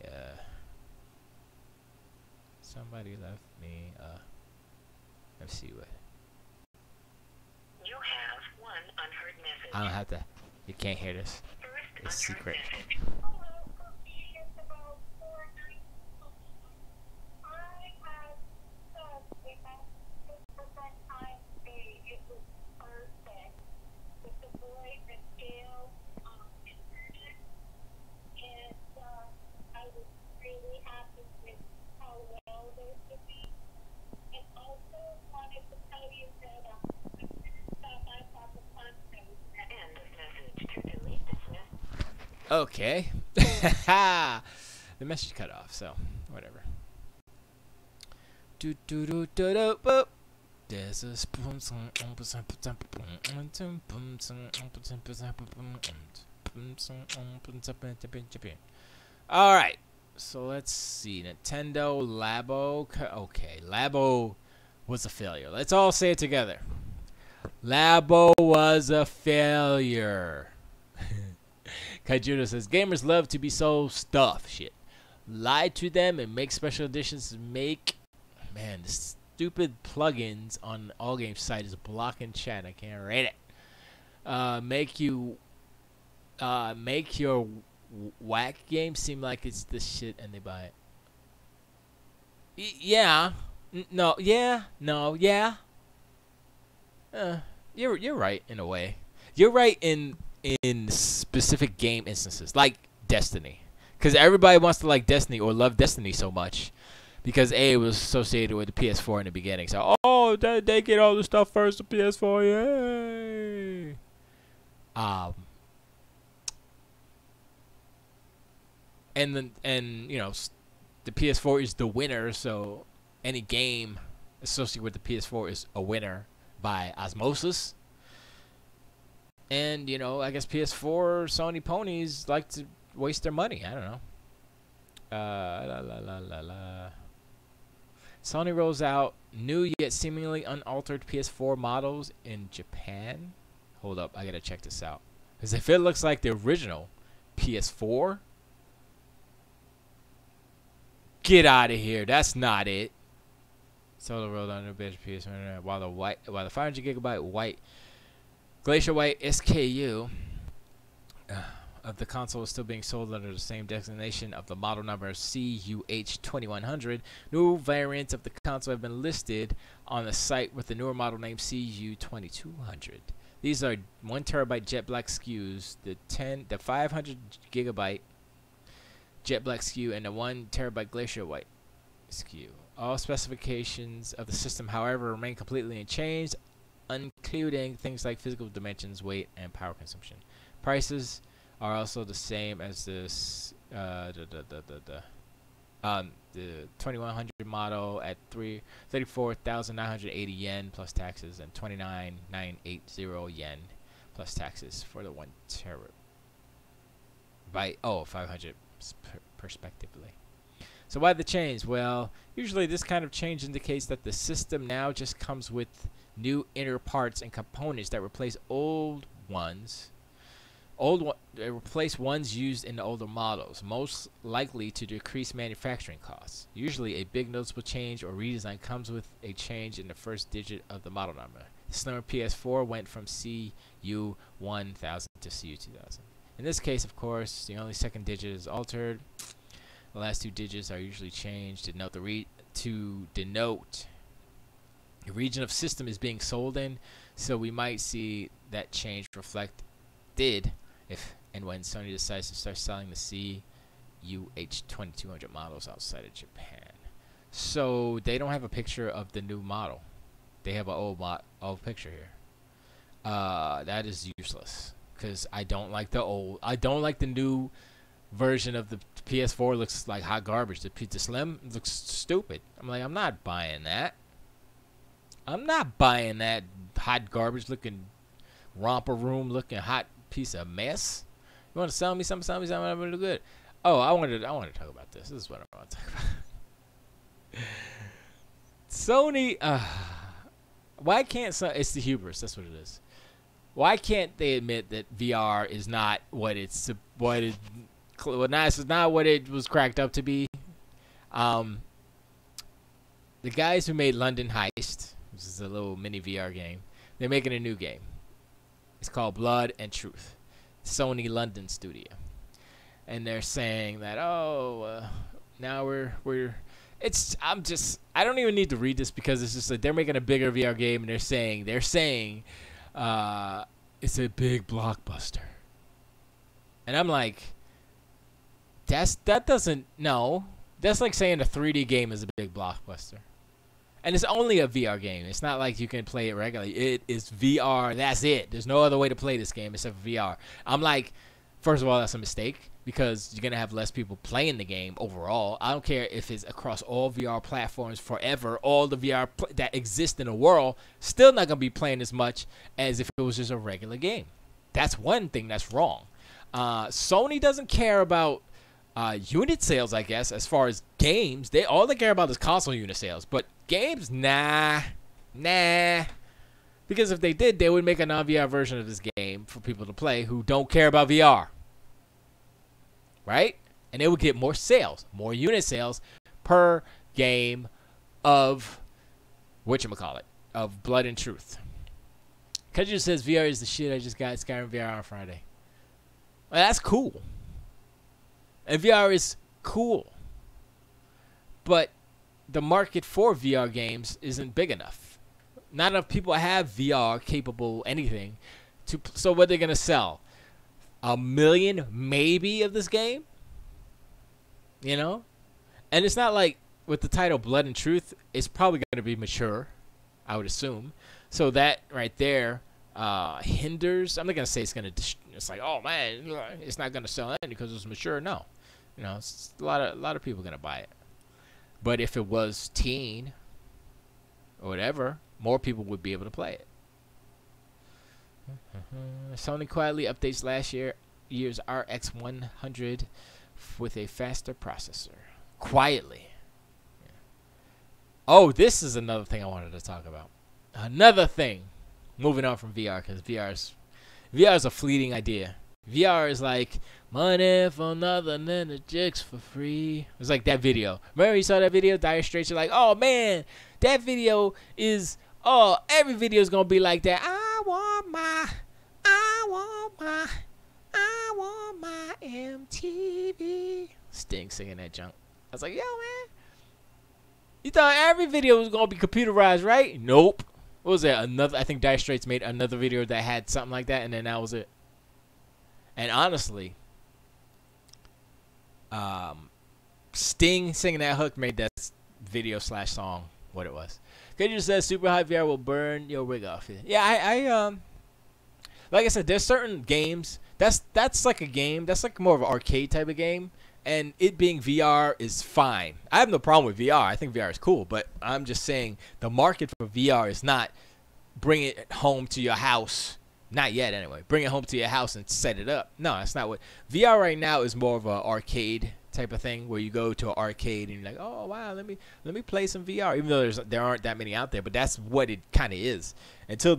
let's see what. You have one unheard message. I don't have to. You can't hear this. It's secret. Message. Okay. The message cut off, so whatever. There's a spoon. All right. So let's see. Nintendo Labo. Okay, Labo was a failure. Let's all say it together. Labo was a failure. Kaijudo says, gamers love to be so stuffed. Shit. Lie to them and make special editions to make... Man, the stupid plugins on the All Games site is blocking chat. I can't read it. Make your whack game seem like it's the shit and they buy it. Yeah. No. Yeah. No. Yeah. You're right in a way. You're right in specific game instances, like Destiny, because everybody wants to like Destiny or love Destiny so much because it was associated with the PS4 in the beginning. So they get all the stuff first, the PS4, yay. And the PS4 is the winner, so any game associated with the PS4 is a winner by osmosis. And, I guess PS4 Sony ponies like to waste their money. I don't know. Sony rolls out new yet seemingly unaltered PS4 models in Japan. Hold up, I gotta check this out. Because if it looks like the original PS4, get out of here. That's not it. Solo rolled on new bitch PS4 while the 500 gigabyte white Glacier White SKU of the console is still being sold under the same designation of the model number CUH2100. New variants of the console have been listed on the site with the newer model name CU2200. These are 1 terabyte jet black SKUs, the 500 gigabyte jet black SKU, and the 1 terabyte glacier white SKU. All specifications of the system, however, remain completely unchanged, including things like physical dimensions, weight, and power consumption. Prices are also the same as this the 2100 model at 34,980 yen plus taxes and 29,980 yen plus taxes for the 1 terabyte. 500 respectively. So why the change? Well, usually this kind of change indicates that the system now just comes with new inner parts and components that replace replace ones used in the older models, most likely to decrease manufacturing costs. Usually a big noticeable change or redesign comes with a change in the first digit of the model number. The slimmer PS4 went from CU1000 to CU2000. In this case, of course, the only second digit is altered. The last 2 digits are usually changed to denote the region of system is being sold in, so we might see that change reflected if and when Sony decides to start selling the CUH2200 models outside of Japan. So they don't have a picture of the new model. They have an old picture here. That is useless because I don't like the new version of the PS4. Looks like hot garbage. The Slim looks stupid. I'm like, I'm not buying that. I'm not buying that hot garbage looking romper room looking hot piece of mess. You want to sell me something? I'm really good. Oh, I want to talk about this. This is what I want to talk about. Sony, why can't it's the hubris? That's what it is. Why can't they admit that VR is not it's not what it was cracked up to be? The guys who made London Heist, which is a little mini VR game, they're making a new game. It's called Blood and Truth. Sony London studio. And they're saying that, now I don't even need to read this because it's just like they're making a bigger VR game and they're saying it's a big blockbuster. And I'm like, that's like saying a 3D game is a big blockbuster. And it's only a VR game. It's not like you can play it regularly. It is VR. That's it. There's no other way to play this game except for VR. I'm like, first of all, that's a mistake because you're going to have less people playing the game overall. I don't care if it's across all VR platforms forever. All the VR that exist in the world still not going to be playing as much as if it was just a regular game. That's one thing that's wrong. Sony doesn't care about unit sales, I guess, as far as games. All they care about is console unit sales. But games, nah. Because if they did, they would make a non-VR version of this game for people to play who don't care about VR. Right? And they would get more sales, more unit sales per game of of Blood and Truth. Kedra says VR is the shit. I just got Skyrim VR on Friday. Well, that's cool. And VR is cool. But the market for VR games isn't big enough. Not enough people have VR capable anything. So what they're going to sell? 1 million maybe of this game? You know? And it's not like with the title Blood and Truth, it's probably going to be mature, I would assume. So that right there hinders. I'm not going to say it's going to, it's like, oh man, it's not going to sell anything because it's mature. No. You know, it's a lot of people going to buy it. But if it was teen or whatever, more people would be able to play it. Sony quietly updates last year's RX 100 with a faster processor. Quietly. Yeah. Oh, this is another thing I wanted to talk about. Another thing. Moving on from VR, because VR is a fleeting idea. VR is like money for nothing and the jigs for free. It was like that video. Remember you saw that video? Dire Straits. You're like, oh man, that video is. Oh, every video is gonna be like that. I want my TV. Sting singing that junk. I was like, yo, man. You thought every video was going to be computerized, right? Nope. What was that? I think Dire Straits made another video that had something like that, and then that was it. And honestly, Sting singing that hook made that video / song what it was. Cause you said super high VR will burn your wig off. Yeah, I like I said, there's certain games that's like a game that's like more of an arcade type of game, and it being VR is fine. I have no problem with VR. I think VR is cool, but I'm just saying the market for VR is not bring it home to your house. Not yet, anyway. Bring it home to your house and set it up. No, that's not what VR right now is. More of an arcade type of thing where you go to an arcade and you're like, oh wow, let me play some VR. Even though there aren't that many out there, but that's what it kind of is. Until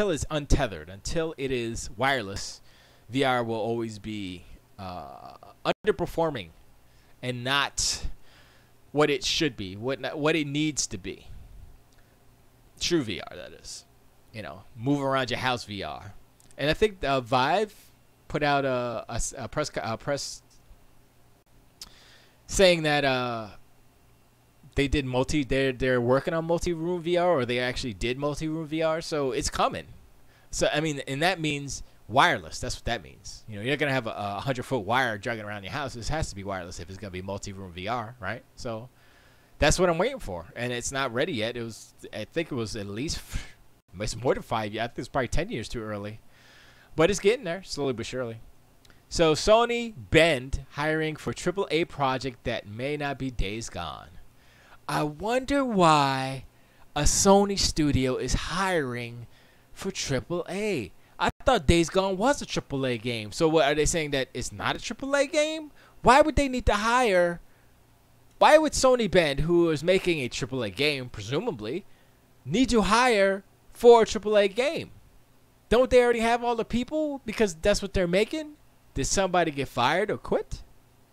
it's untethered, until it is wireless, VR will always be underperforming and not what it should be, what it needs to be. True VR, that is. You know, move around your house VR. And I think Vive put out a press saying that they did they're working on multi-room VR, or they actually did multi-room VR, so it's coming. So I mean, and that means wireless. That's what that means. You know, you're not gonna have a 100-foot wire dragging around your house. This has to be wireless if it's gonna be multi-room VR, right? So that's what I'm waiting for, and it's not ready yet. I think it was at least. It's more than 5 years. I think it's probably 10 years too early. But it's getting there, slowly but surely. So Sony Bend hiring for AAA project that may not be Days Gone. I wonder why a Sony studio is hiring for AAA. I thought Days Gone was a AAA game. So what are they saying, that it's not a AAA game? Why would they need to hire? Why would Sony Bend, who is making a AAA game, presumably, need to hire for a AAA game? Don't they already have all the people because that's what they're making? Did somebody get fired or quit?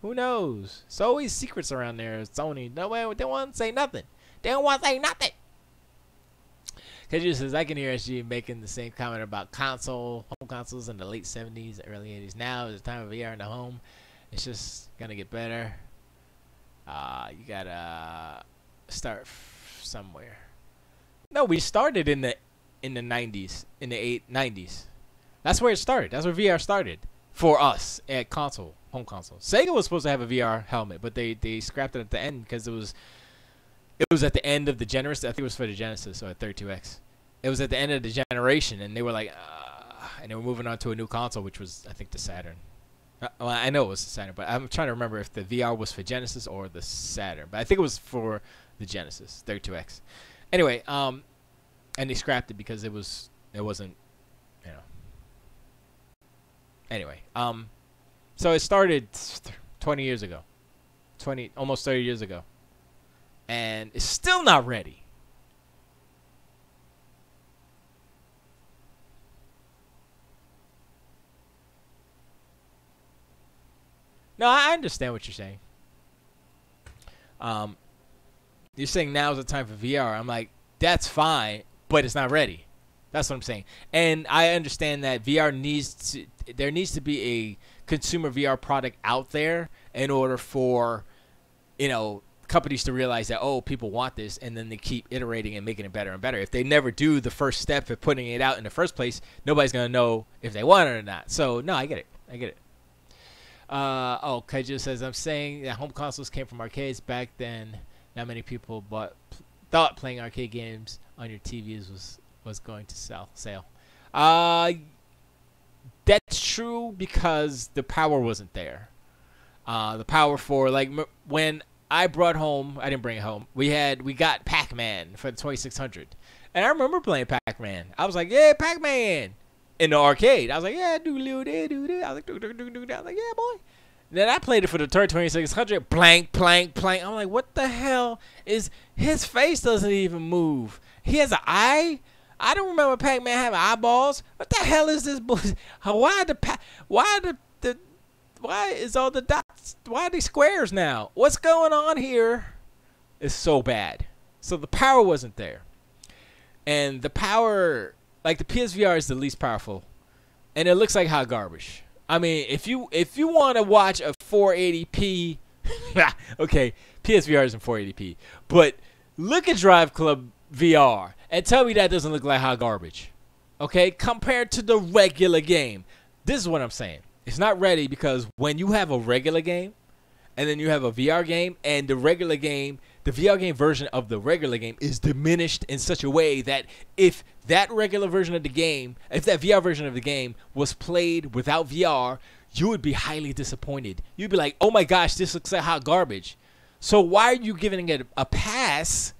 Who knows? It's always secrets around there. Sony, no way, they don't want to say nothing. They don't want to say nothing. Kedra says, I can hear Esgee making the same comment about home consoles in the late 70s, early 80s. Now is the time of VR in the home. It's just going to get better. You got to start somewhere. No, we started in the 90s, in the 90s. That's where it started. That's where VR started for us at home console. Sega was supposed to have a VR helmet, but they scrapped it at the end because it was at the end of the Genesis. I think it was for the Genesis or 32X. It was at the end of the generation, and they were like, and they were moving on to a new console, which was, I think, the Saturn. Well, I know it was the Saturn, but I'm trying to remember if the VR was for Genesis or the Saturn. But I think it was for the Genesis 32X. Anyway, and they scrapped it because it wasn't, you know. Anyway, so it started 20 years ago, almost 30 years ago, and it's still not ready. No, I understand what you're saying. You're saying now is the time for VR. I'm like, that's fine, but it's not ready. That's what I'm saying. And I understand that there needs to be a consumer VR product out there in order for, you know, companies to realize that, oh, people want this, and then they keep iterating and making it better and better. If they never do the first step of putting it out in the first place, nobody's going to know if they want it or not. So, no, I get it. Kaiju says, I'm saying that home consoles came from arcades back then. Not many people thought playing arcade games on your TVs was going to sell. That's true because the power wasn't there. The power for, like, when I brought home, I didn't bring it home. We got Pac-Man for the 2600, and I remember playing Pac-Man. I was like, yeah, Pac-Man. In the arcade, I was like, yeah, do. I was like, do. I was like, yeah, boy. And then I played it for the 2600. Blank. I'm like, what the hell is? His face doesn't even move. He has an eye. I don't remember Pac-Man having eyeballs. What the hell is this bullshit? Why is all the dots? Why are they squares now? What's going on here? It's so bad. So the power wasn't there, and the power. Like, the PSVR is the least powerful, and it looks like hot garbage. I mean, if you want to watch a 480p, okay, PSVR isn't 480p, but look at Drive Club VR and tell me that doesn't look like hot garbage. Okay, compared to the regular game. This is what I'm saying. It's not ready because when you have a regular game and then you have a VR game, and the regular game, the VR game version of the regular game is diminished in such a way that if that regular version of the game, if that VR version of the game was played without VR, you would be highly disappointed. You'd be like, oh my gosh, this looks like hot garbage. So why are you giving it a pass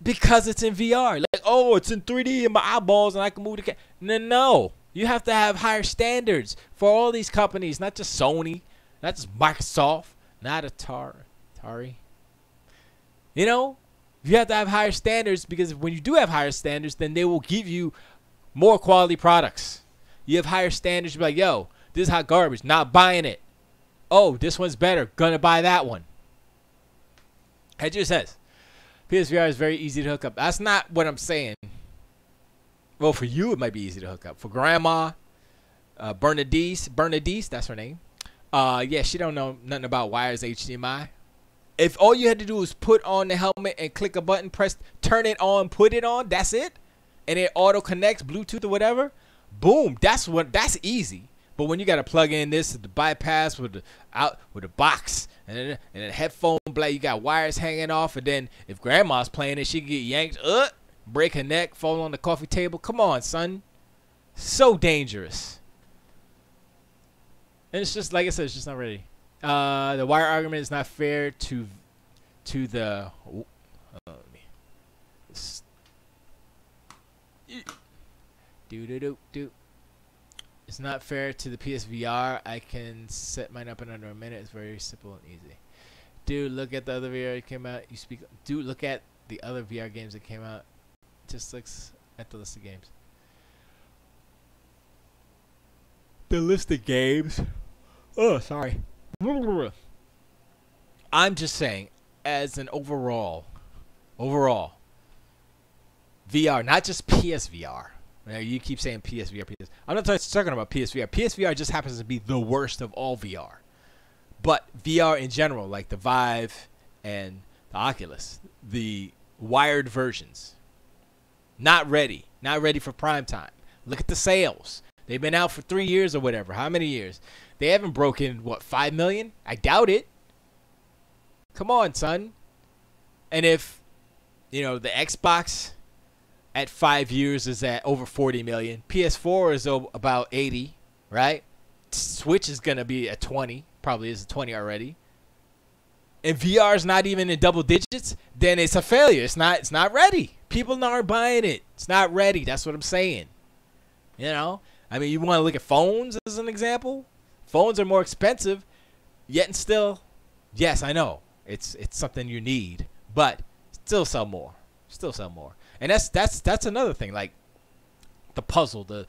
because it's in VR? Like, oh, it's in 3D in my eyeballs and I can move the camera. No. You have to have higher standards for all these companies, not just Sony, not just Microsoft, not Atari. You know, you have to have higher standards because when you do have higher standards, then they will give you more quality products. You have higher standards, you're like, yo, this is hot garbage, not buying it. Oh, this one's better, gonna buy that one. It just says, PSVR is very easy to hook up. That's not what I'm saying. Well, for you, it might be easy to hook up. For Grandma, Bernadette, that's her name. Yeah, she don't know nothing about wires HDMI. If all you had to do was put on the helmet and click a button, press, turn it on, put it on, that's it, and it auto connects, Bluetooth or whatever, boom, that's easy. But when you got to plug in this, the bypass with the box and then a headphone blade, you got wires hanging off, and then if Grandma's playing it, she can get yanked, break her neck, fall on the coffee table. Come on, son. So dangerous. And it's just, like I said, it's just not ready. The wire argument is not fair to the... It's not fair to the PSVR. I can set mine up in under a minute. It's very simple and easy. Dude, look at the other VR that came out. Dude, look at the other VR games that came out. Just looks at the list of games. The list of games. Oh, sorry. I'm just saying, as an overall, VR, not just PSVR. You keep saying PSVR, I'm not talking about PSVR. PSVR just happens to be the worst of all VR. But VR in general, like the Vive and the Oculus, the wired versions, not ready for prime time. Look at the sales. They've been out for 3 years or whatever. How many years? They haven't broken, what, 5 million? I doubt it. Come on, son. And if, you know, the Xbox at 5 years is at over 40 million. PS4 is about 80, right? Switch is going to be at 20. Probably is at 20 already. And VR is not even in double digits, then it's a failure. It's not ready. People aren't buying it. It's not ready. That's what I'm saying. You know? I mean, you want to look at phones as an example? Phones are more expensive, yet and still, yes, I know. It's something you need, but still sell more. Still sell more. And that's another thing, like the puzzle, the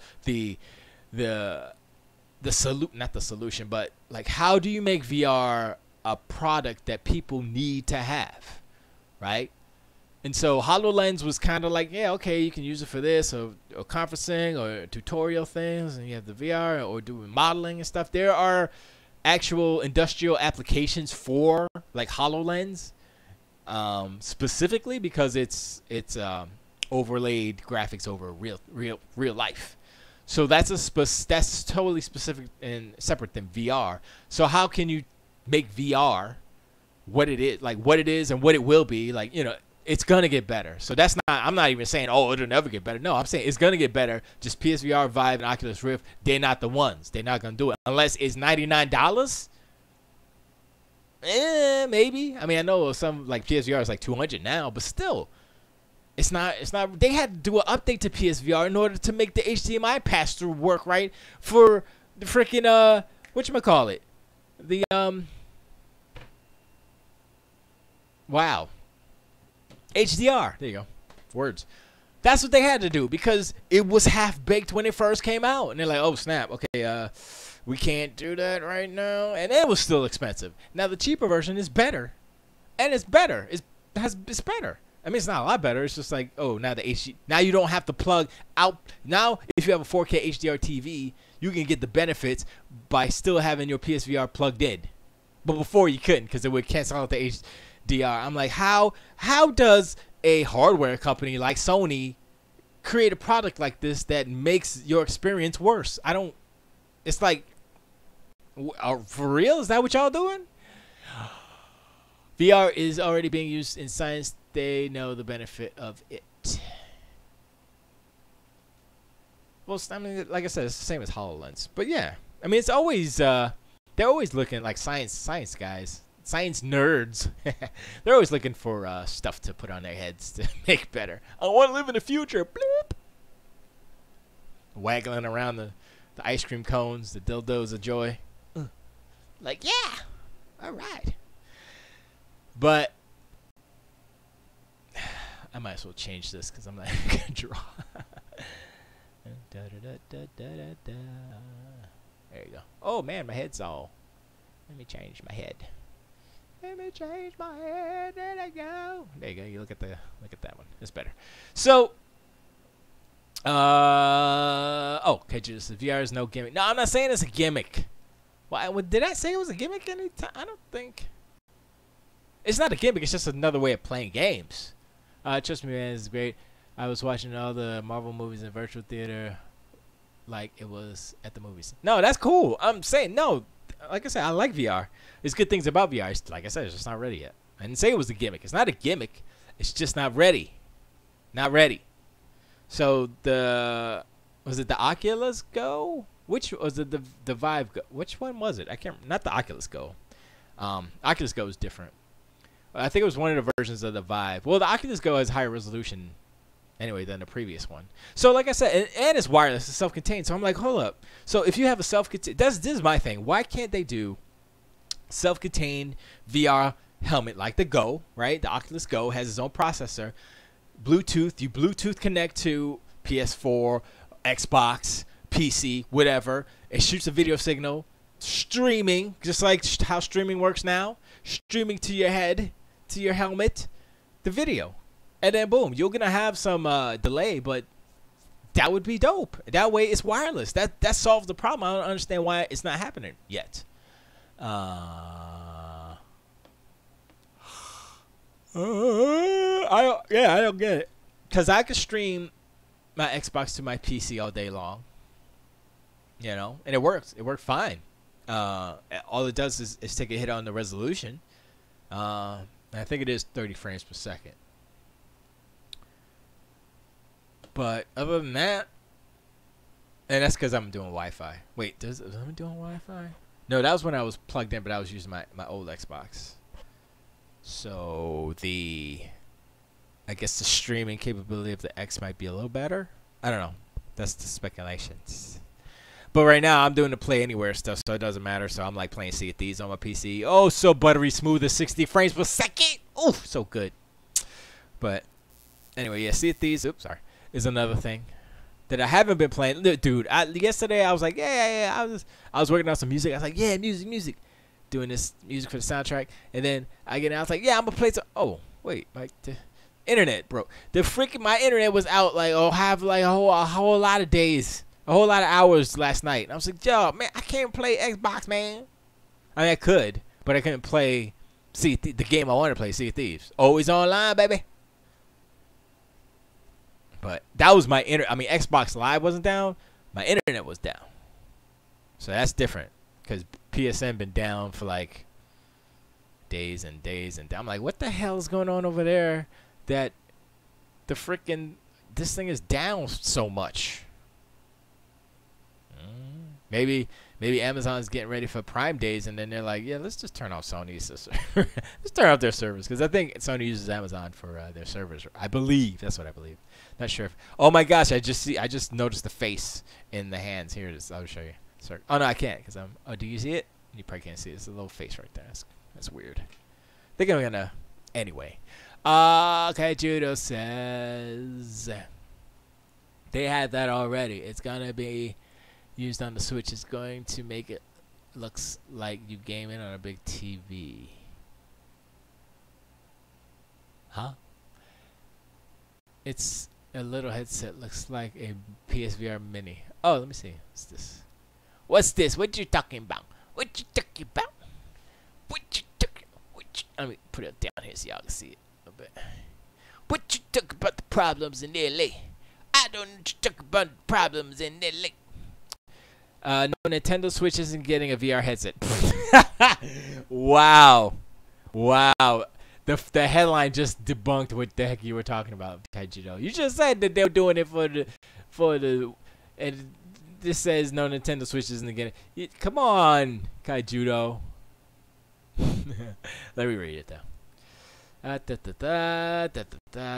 not the solution, but like how do you make VR a product that people need to have, right? And so HoloLens was kind of like, yeah, okay, you can use it for this or conferencing or tutorial things, and you have the VR or doing modeling and stuff. There are actual industrial applications for like HoloLens, specifically because it's overlaid graphics over real life. So that's totally specific and separate than VR. So how can you make VR what it is and what it will be? Like, you know, it's gonna get better. So that's not. I'm not even saying, oh, it'll never get better. No, I'm saying it's gonna get better. Just PSVR, Vive, and Oculus Rift. They're not the ones. They're not gonna do it unless it's $99. Maybe. I mean, I know some like PSVR is like $200 now, but still, it's not. They had to do an update to PSVR in order to make the HDMI pass through work right for the freaking whatchamacallit? The wow. HDR. There you go. Words. That's what they had to do because it was half-baked when it first came out. And they're like, oh, snap. Okay, we can't do that right now. And it was still expensive. Now, the cheaper version is better. And it's better. It's better. I mean, it's not a lot better. It's just like, oh, now the HD. Now you don't have to plug out. Now, if you have a 4K HDR TV, you can get the benefits by still having your PSVR plugged in. But before you couldn't because it would cancel out the HDR. I'm like, how does a hardware company like Sony create a product like this that makes your experience worse? I don't. It's like, for real? Is that what y'all doing? VR is already being used in science. They know the benefit of it. Well, I mean, like I said, it's the same as HoloLens. But yeah, I mean, it's always they're always looking like science guys, science nerds. They're always looking for stuff to put on their heads to make better. I want to live in the future. Bloop. Waggling around the ice cream cones, the dildos of joy. Like, yeah, all right. But I might as well change this because I'm not going to draw. There you go. Oh, man, my head's all. Let me change my head. Let me change my head. There you go. There you go. You look at that one. It's better. So, okay, just VR is no gimmick. No, I'm not saying it's a gimmick. Well, did I say it was a gimmick any time? I don't think. It's not a gimmick. It's just another way of playing games. Trust me, man, it's great. I was watching all the Marvel movies in virtual theater like it was at the movies. No, that's cool. I'm saying, no, like I said, I like VR. There's good things about VR. It's, like I said, it's just not ready yet. I didn't say it was a gimmick. It's not a gimmick. It's just not ready. Not ready. So was it the Oculus Go? Which was it, the Vive Go? Which one was it? I can't. Not the Oculus Go. Oculus Go is different. I think it was one of the versions of the Vive. Well, the Oculus Go has higher resolution anyway than the previous one. So like I said, and it's wireless, it's self-contained. So I'm like, hold up. So if you have a self-contained, this is my thing. Why can't they do self-contained VR helmet like the Go, right? The Oculus Go has its own processor. Bluetooth, you Bluetooth connect to PS4, Xbox, PC, whatever. It shoots a video signal, streaming, just like how streaming works now. Streaming to your head, to your helmet, the video. And then boom, you're gonna have some delay, but that would be dope. That way it's wireless. That solves the problem. I don't understand why it's not happening yet. I don't get it. Cause I could stream my Xbox to my PC all day long. You know, and it works. It worked fine. All it does is take a hit on the resolution. I think it is 30 frames per second. But other than that, and that's because I'm doing Wi-Fi. Wait, am I doing Wi-Fi? No, that was when I was plugged in, but I was using my old Xbox. So I guess the streaming capability of the X might be a little better. I don't know. That's the speculations. But right now, I'm doing the Play Anywhere stuff, so it doesn't matter. So I'm like playing Sea of Thieves on my PC. Oh, so buttery smooth at 60 frames per second. Oh, so good. But anyway, yeah, Sea of Thieves, is another thing that I haven't been playing. Dude, yesterday I was like, yeah. I was working on some music. I was like, yeah, music. Doing this music for the soundtrack. And then I was like, yeah, I'm going to play some. Oh, wait, the internet broke. My internet was out like, a whole lot of days. A whole lot of hours last night. And I was like, yo, man, I can't play Xbox, man. I mean, I could, but I couldn't play the game I wanted to play, Sea of Thieves. Always online, baby. But that was my Xbox Live wasn't down. My internet was down. So that's different. Because PSN been down for like days and days. And I'm like, what the hell is going on over there that this thing is down so much? Maybe Amazon's getting ready for Prime Days, and then they're like, yeah, let's just turn off Sony's. Let's turn off their servers, because I think Sony uses Amazon for their servers. I believe. That's what I believe. Not sure. Oh my gosh, I just noticed the face in the hands. Here it is. I'll show you. Sorry. Oh no, I can't, because I'm. Oh, do you see it? You probably can't see it. It's a little face right there. That's weird. I think I'm gonna. Anyway. Okay, Judo says they had that already. It's gonna be used on the Switch. Is going to make it looks like you gaming on a big TV. Huh? It's a little headset. Looks like a PSVR Mini. Oh, let me see. What's this? What's this? What you talking about? What you talking about? What you talking? Let me put it down here so y'all can see it a little bit. What you talk about the problems in LA? I don't know what you talk about the problems in LA. No, Nintendo Switch isn't getting a VR headset. Wow. Wow. The headline just debunked what the heck you were talking about, Kaijudo. You just said that they were doing it for the and this says no, Nintendo Switch isn't getting it. Come on, Kaijudo. Let me read it though.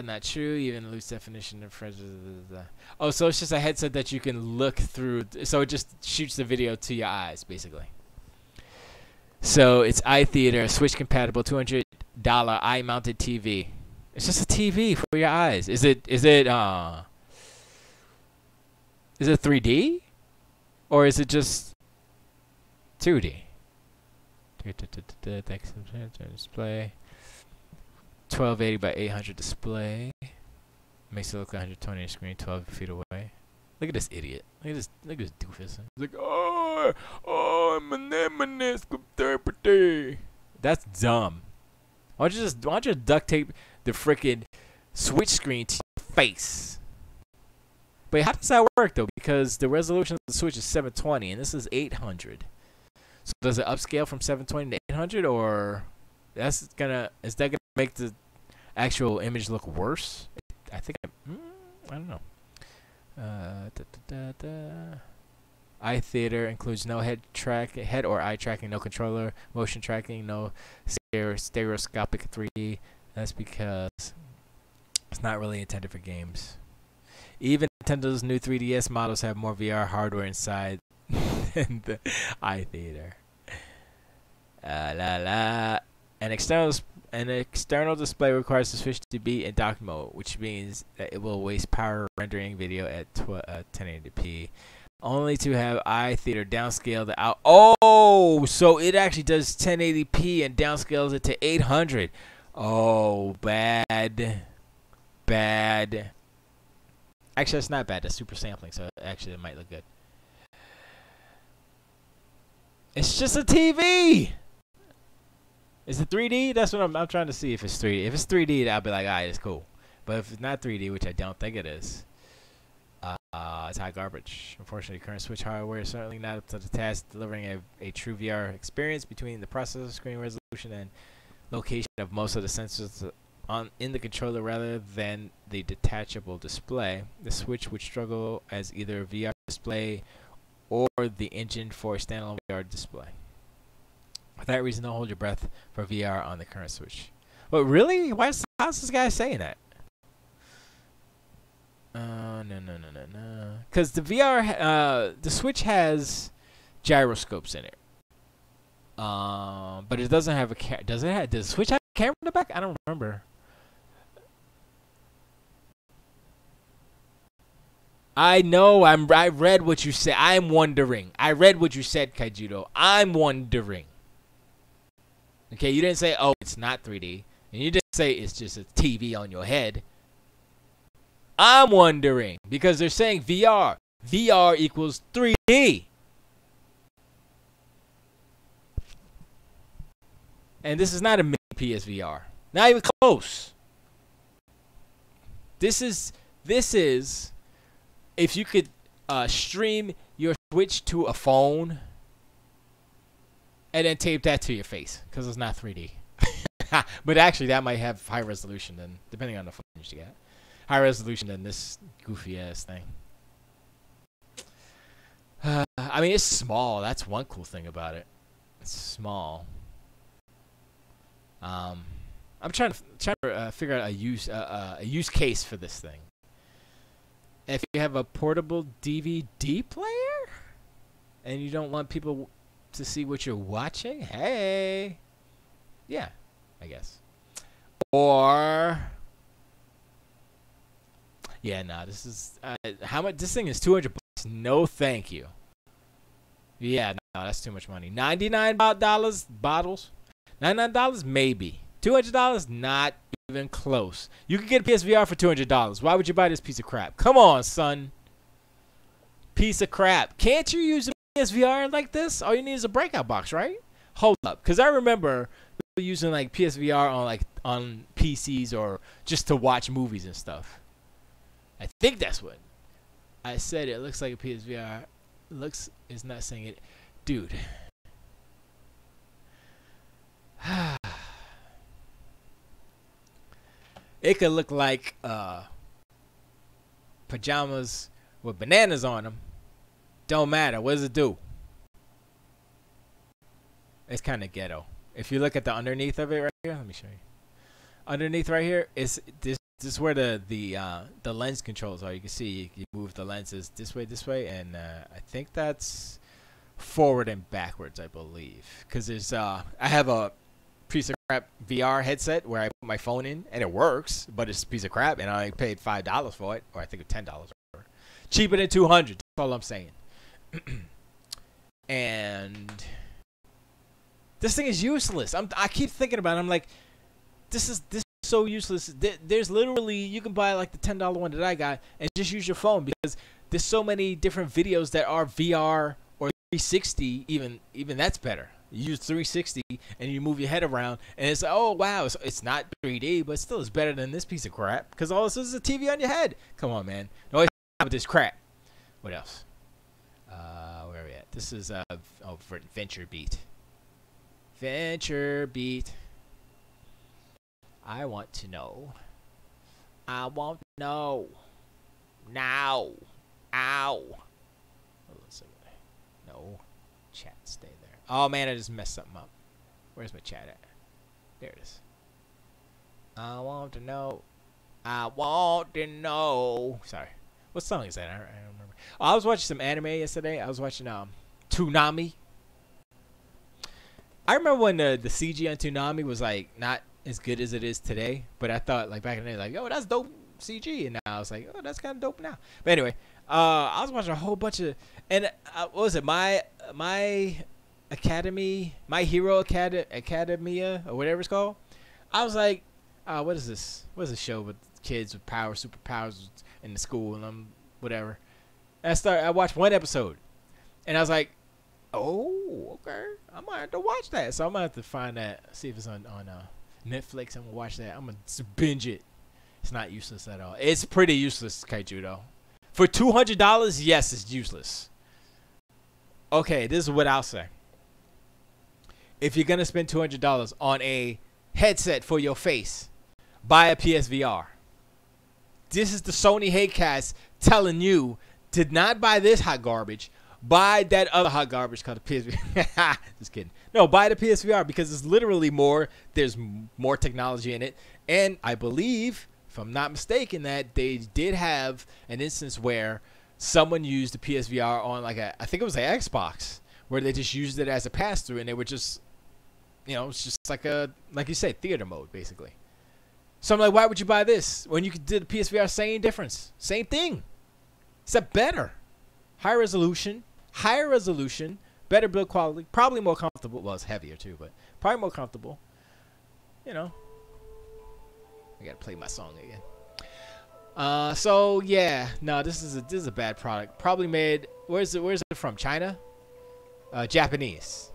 Not true. Even loose definition of oh, so it's just a headset that you can look through. So it just shoots the video to your eyes, basically. So it's iTheater, Switch compatible, $200 eye-mounted TV. It's just a TV for your eyes. Is it 3D, or is it just 2D? Display. 1280 by 800 display. Makes it look like 120 inch screen 12 feet away. Look at this idiot. Look at this doofus. He's like, I'm an interpreter. That's dumb. Why don't you duct tape the freaking Switch screen to your face? But how does that work though? Because the resolution of the Switch is 720 and this is 800. So does it upscale from 720 to 800, or is that gonna make the actual image look worse? I think I don't know. iTheater includes no head or eye tracking, no controller, motion tracking, no stereoscopic 3D. That's because it's not really intended for games. Even Nintendo's new 3DS models have more VR hardware inside than the iTheater. An external display requires the Switch to be in dock mode, which means that it will waste power rendering video at 1080p. Only to have iTheater downscale the out. Oh, so it actually does 1080p and downscales it to 800. Oh, bad. Actually, that's not bad. That's super sampling, so actually it might look good. It's just a TV. Is it 3D? That's what I'm trying to see if it's 3D. If it's 3D, I'll be like, alright, it's cool. But if it's not 3D, which I don't think it is, it's hot garbage. Unfortunately, current Switch hardware is certainly not up to the task delivering a true VR experience between the processor, screen resolution, and location of most of the sensors in the controller rather than the detachable display. The Switch would struggle as either a VR display or the engine for a standalone VR display. For that reason, don't hold your breath for VR on the current Switch. But really? How's this guy saying that? No. Because the VR, the Switch has gyroscopes in it. But it doesn't have a does the Switch have a camera in the back? I don't remember. I know. I read what you said. I'm wondering. I read what you said, Kaijudo. I'm wondering. Okay, you didn't say, oh, it's not 3D. And you didn't say it's just a TV on your head. I'm wondering. Because they're saying VR. VR equals 3D. And this is not a mini PSVR. Not even close. This is if you could stream your Switch to a phone and then tape that to your face, because it's not 3D. But actually, that might have high resolution, than, depending on the phone you get. High resolution than this goofy ass thing. I mean, it's small. That's one cool thing about it. It's small. I'm trying to figure out a use case for this thing. If you have a portable DVD player and you don't want people to see what you're watching, hey, yeah, I guess. Or yeah, no, this is how much? This thing is $200. No, thank you. Yeah, no, that's too much money. $99 bottles. $99 maybe. $200 not even close. You can get a PSVR for $200. Why would you buy this piece of crap? Come on, son. Piece of crap. Can't you use a PSVR like this, all you need is a breakout box, right? Hold up, because I remember using like PSVR on PCs or just to watch movies and stuff. I think that's what I said. It looks like a PSVR. Looks is not saying it, dude. It could look like pajamas with bananas on them. Don't matter. What does it do? It's kind of ghetto. If you look at the underneath of it right here, let me show you. Underneath right here is this. This is where the lens controls are. You can see you move the lenses this way, and I think that's forward and backwards, I believe. Because there's I have a piece of crap VR headset where I put my phone in and it works, but it's a piece of crap, and I paid $5 for it, or I think it's $10. Cheaper than $200. That's all I'm saying. And this thing is useless. I keep thinking about it. I'm like, this is so useless. There's literally, you can buy like the $10 one that I got and just use your phone, because there's so many different videos that are VR or 360. Even that's better. You use 360 and you move your head around, and it's like, oh wow, it's not 3D, but still it's better than this piece of crap, because all this is a TV on your head. Come on, man. No way with this crap. What else? Where are we at? This is Venture Beat. Venture Beat. I want to know. I want to know. Now. Ow. Hold on a second. No. Chat, stay there. Oh, man, I just messed something up. Where's my chat at? There it is. I want to know. I want to know. Sorry. What song is that? I don't remember. Oh, I was watching some anime yesterday. I was watching Toonami. I remember when the CG on Toonami was like not as good as it is today, but I thought like back in the day, like, yo, that's dope CG, and now I was like, oh, that's kind of dope now. But anyway, I was watching a whole bunch of, and what was it, My Hero Academia, or whatever it's called. I was like, what is this? What is this show with kids with superpowers in the school and whatever? And I watched one episode, and I was like, oh, okay, I might have to watch that. So I'm gonna have to find that, see if it's on Netflix. I'm gonna watch that. I'm gonna binge it. It's not useless at all. It's pretty useless, Kaiju, though. For $200, yes, it's useless. Okay, this is what I'll say. If you're gonna spend $200 on a headset for your face, buy a PSVR. This is the Sony Hatecast telling you, did not buy this hot garbage. Buy that other hot garbage called the PSVR. Just kidding. No, buy the PSVR, because it's literally more. There's more technology in it. And I believe, if I'm not mistaken, that they did have an instance where someone used the PSVR on I think it was an Xbox, where they just used it as a pass-through, and they were just, it's just like you said, theater mode, basically. So I'm like, why would you buy this when you could do the PSVR? Same difference. Same thing. Except better. Higher resolution, better build quality, probably more comfortable. Well, it's heavier too, but probably more comfortable. I gotta play my song again. So yeah, no, this is a bad product. Probably made. Where's it from? China? Japanese.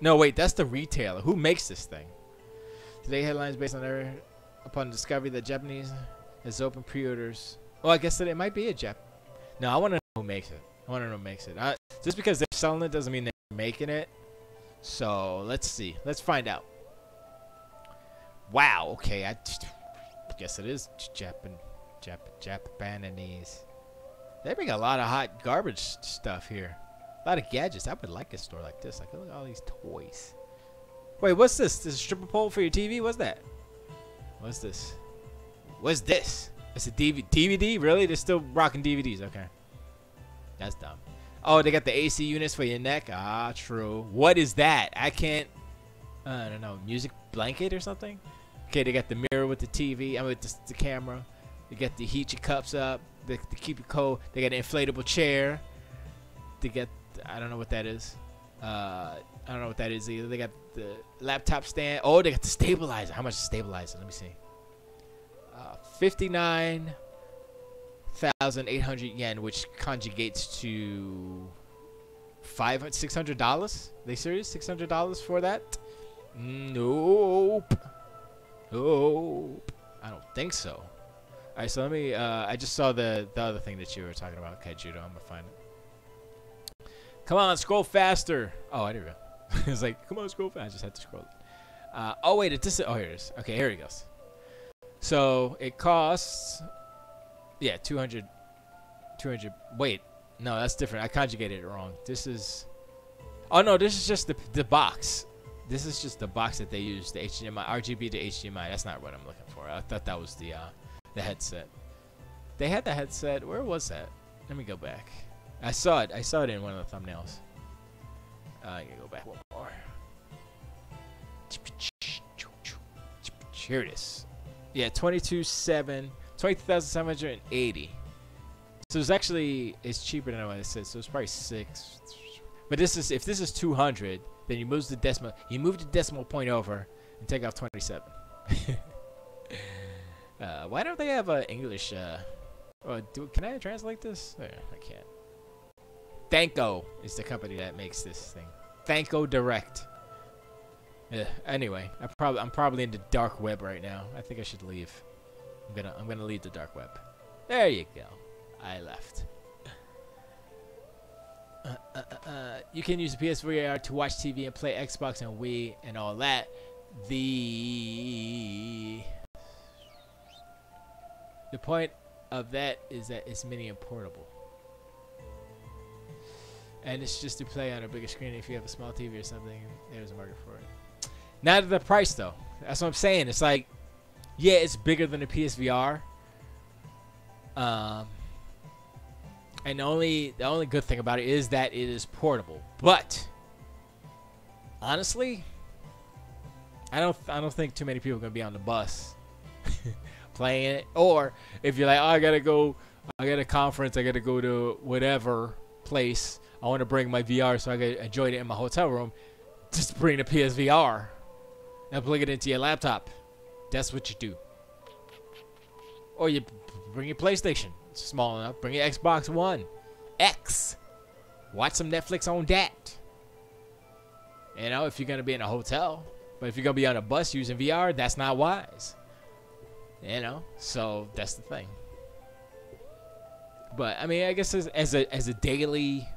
No, wait, that's the retailer. Who makes this thing? Today headlines based upon the discovery that Japanese has opened pre-orders. Oh, I guess that it might be a Jap. No, I want to know who makes it. Just because they're selling it doesn't mean they're making it. So let's see. Let's find out. Wow. Okay. I guess it is Japanese. They make a lot of hot garbage stuff here. A lot of gadgets. I would like a store like this. Look at all these toys. Wait, what's this? This is a stripper pole for your TV? What's that? What's this? What's this? It's a DVD? Really? They're still rocking DVDs. Okay. That's dumb. Oh, they got the AC units for your neck? Ah, true. What is that? I don't know. Music blanket or something? Okay, they got the mirror with the TV. With the camera. They got the heat your cups up. To keep you cold. They got an inflatable chair. They got... I don't know what that is. I don't know what that is either. They got the laptop stand. Oh, they got the stabilizer. How much is stabilizer? Let me see. 59,800 yen, which conjugates to $600? They serious? $600 for that? Nope. Nope. I don't think so. All right, so let me. I just saw the other thing that you were talking about, Kaijudo. I'm gonna find it. Come on, scroll faster. Oh, I didn't know. It was like, come on, scroll fast. I just had to scroll it. Oh wait, oh, here it is. Okay, here it goes. So it costs. Yeah, 200. Wait, no, that's different. I conjugated it wrong. This is. Oh no, this is just the box. This is just the box that they use, the HDMI, RGB to HDMI. That's not what I'm looking for. I thought that was the headset. They had the headset. Where was that? Let me go back. I saw it. I saw it in one of the thumbnails. I can go back one more. Here it is. Yeah, 22,780. So it's actually cheaper than what it says. So it's probably 6. But this is if this is 200, then you move the decimal point over and take off 27. Why don't they have English? Can I translate this? I can't. Thanko is the company that makes this thing. Thanko Direct. Anyway, I'm probably in the dark web right now. I think I should leave. I'm gonna leave the dark web. There you go. I left. You can use the PSVR to watch TV and play Xbox and Wii and all that. The point of that is that it's mini and portable. And it's just to play on a bigger screen if you have a small TV or something. There's a market for it. Not at the price though. That's what I'm saying. It's like, yeah, it's bigger than the PSVR. And the only good thing about it is that it is portable. But honestly, I don't think too many people are gonna be on the bus playing it. Or if you're like, oh, I got a conference, I gotta go to whatever place. I want to bring my VR so I can enjoy it in my hotel room. Just bring the PSVR and plug it into your laptop. That's what you do. Or you bring your PlayStation. It's small enough. Bring your Xbox One X. Watch some Netflix on that. You know, if you're going to be in a hotel. But if you're going to be on a bus using VR, that's not wise. You know, so that's the thing. But, I mean, I guess as a daily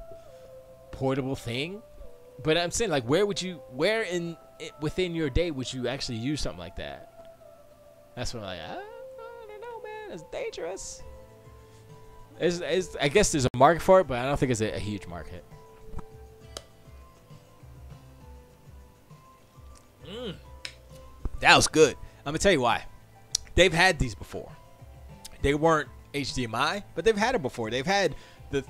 portable thing. But I'm saying, like, within your day would you actually use something like that? That's when I'm like, I don't know, man. It's dangerous. I guess there's a market for it, but I don't think it's a huge market. That was good. I'm gonna tell you why. They've had these before. They weren't HDMI, but they've had it before. They've had the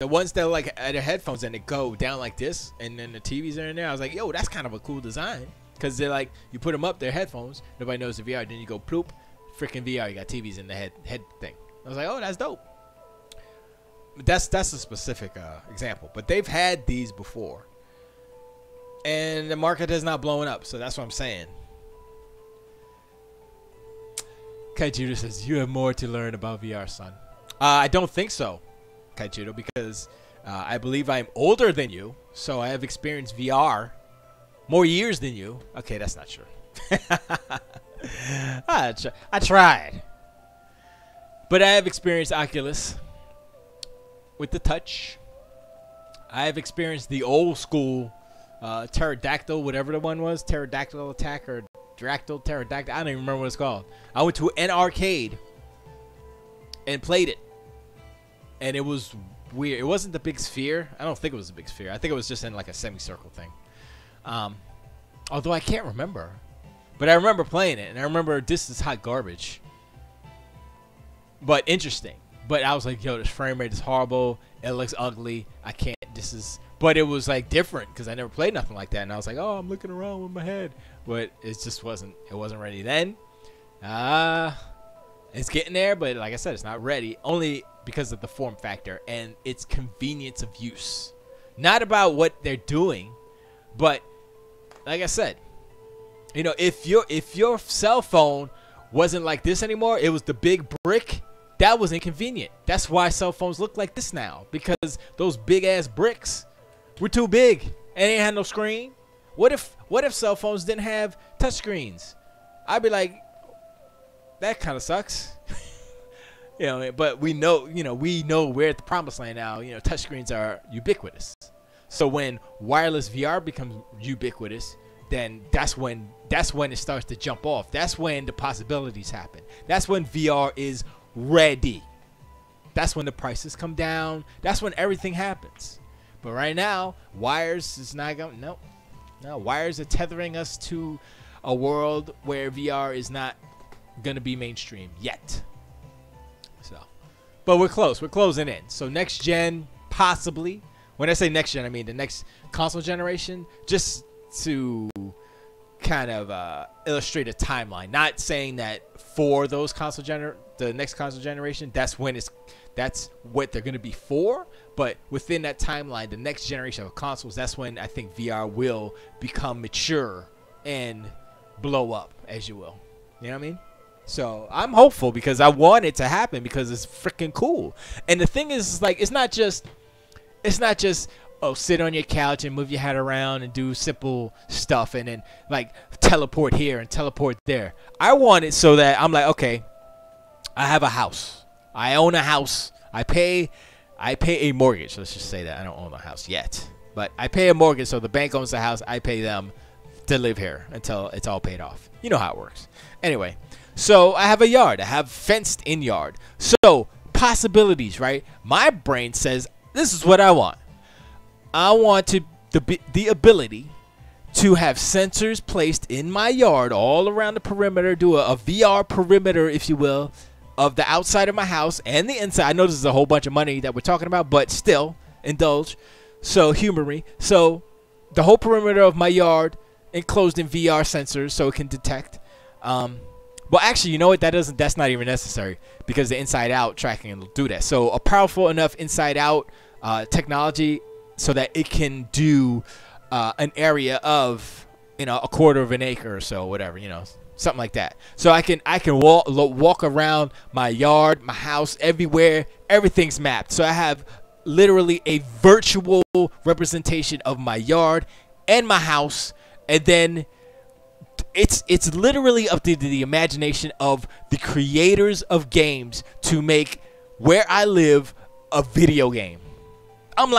ones that are like at the headphones and they go down like this, and then the TVs are in there. I was like, yo, that's kind of a cool design, because they're like, you put them up, they're headphones. Nobody knows the VR. Then you go ploop, freaking VR. You got TVs in the head thing. I was like, oh, that's dope. But that's a specific example. But they've had these before, and the market has not blown up. So that's what I'm saying. Kaijudo says, you have more to learn about VR, son. I don't think so, Kaijudo, because I believe I'm older than you, so I have experienced VR more years than you. Okay, that's not true. I tried. But I have experienced Oculus with the touch. I have experienced the old school pterodactyl, whatever the one was, pterodactyl attack or pterodactyl. I don't even remember what it's called. I went to an arcade and played it, and it was weird. It wasn't the big sphere. I don't think it was a big sphere. I think it was just in like a semicircle thing. Although I can't remember, but I remember playing it, and I remember this is hot garbage. But interesting. But I was like, yo, this frame rate is horrible. It looks ugly. I can't. But it was like different because I never played nothing like that. And I was like, oh, I'm looking around with my head. But it just wasn't. It wasn't ready then. It's getting there, but like I said, it's not ready. Only because of the form factor and its convenience of use. Not about what they're doing, but like I said, if your cell phone wasn't like this anymore, it was the big brick that was inconvenient. That's why cell phones look like this now, because those big ass bricks were too big and they had no screen. What if cell phones didn't have touch screens? I'd be like, that kind of sucks. You know, but we know we're at the promised land now. You know, touchscreens are ubiquitous. So when wireless VR becomes ubiquitous, then that's when it starts to jump off. That's when the possibilities happen. That's when VR is ready. That's when the prices come down. That's when everything happens. But right now, wires is not going. No, wires are tethering us to a world where VR is not going to be mainstream yet. So, but we're close. We're closing in. So next gen, possibly. When I say next gen, I mean the next console generation. Just to kind of illustrate a timeline. Not saying that for those the next console generation, that's what they're going to be for. But within that timeline, the next generation of consoles, that's when I think VR will become mature and blow up, as you will. You know what I mean? So I'm hopeful because I want it to happen because it's freaking cool. And the thing is, like, it's not just sit on your couch and move your head around and do simple stuff and then like teleport here and teleport there. I want it so that I'm like, okay, I have a house. I own a house. I pay a mortgage. Let's just say that I don't own a house yet, but I pay a mortgage. So the bank owns the house. I pay them to live here until it's all paid off. You know how it works. Anyway, so I have a yard. I have fenced in yard. So possibilities, right? My brain says, this is what I want. I want the ability to have sensors placed in my yard all around the perimeter, do a VR perimeter, if you will, of the outside of my house and the inside. I know this is a whole bunch of money that we're talking about, but still, indulge. So humor me. So the whole perimeter of my yard enclosed in VR sensors so it can detect. Well, actually, you know what? That's not even necessary because the inside out tracking will do that. So a powerful enough inside out technology so that it can do an area of, a quarter of an acre or so, whatever, something like that. So I can walk around my yard, my house, everywhere. Everything's mapped. So I have literally a virtual representation of my yard and my house, and then it's literally up to the imagination of the creators of games to make where I live a video game. I'm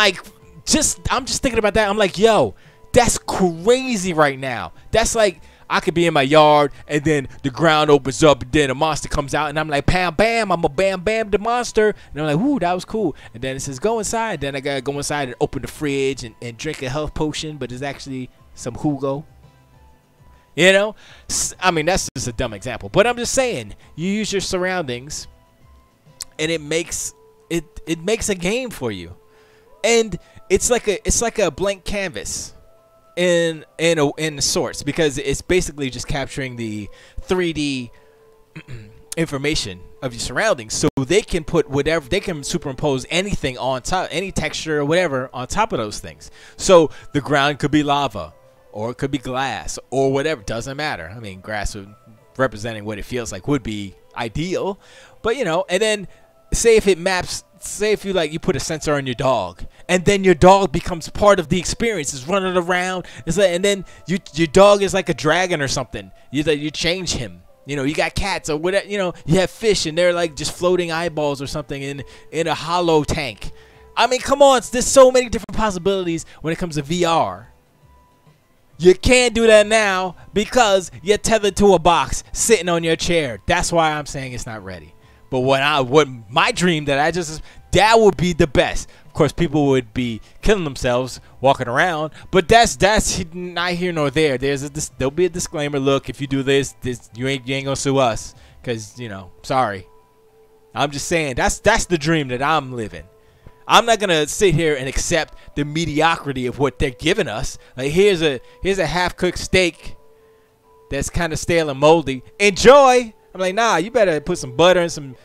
just thinking about that. I'm like, yo, that's crazy right now. That's like I could be in my yard and then the ground opens up and then a monster comes out and I'm like, bam, bam, I'm a bam, bam, the monster. And I'm like, ooh, that was cool. And then it says, go inside. Then I got to go inside and open the fridge and drink a health potion, but it's actually some Hugo. I mean, that's just a dumb example. But I'm just saying, you use your surroundings and it makes a game for you. And it's like a blank canvas in sorts, because it's basically just capturing the 3D information of your surroundings, so they can put whatever, they can superimpose anything on top, any texture or whatever on top of those things. So the ground could be lava, or it could be glass, or whatever. Doesn't matter. I mean, grass representing what it feels like would be ideal, but and then say if you put a sensor on your dog, and then your dog becomes part of the experience. It's running around. It's like, and then your dog is like a dragon or something. You change him. You got cats or whatever. You have fish and they're like just floating eyeballs or something in a hollow tank. I mean, come on. There's so many different possibilities when it comes to VR. You can't do that now because you're tethered to a box sitting on your chair. That's why I'm saying it's not ready. But what my dream that would be the best. Of course, people would be killing themselves walking around, but that's not here nor there. There'll be a disclaimer. Look, if you do this you ain't gonna sue us, because sorry. I'm just saying that's the dream that I'm living. I'm not gonna sit here and accept the mediocrity of what they're giving us. Like here's a half-cooked steak that's kind of stale and moldy. Enjoy. I'm like, nah, you better put some butter and some.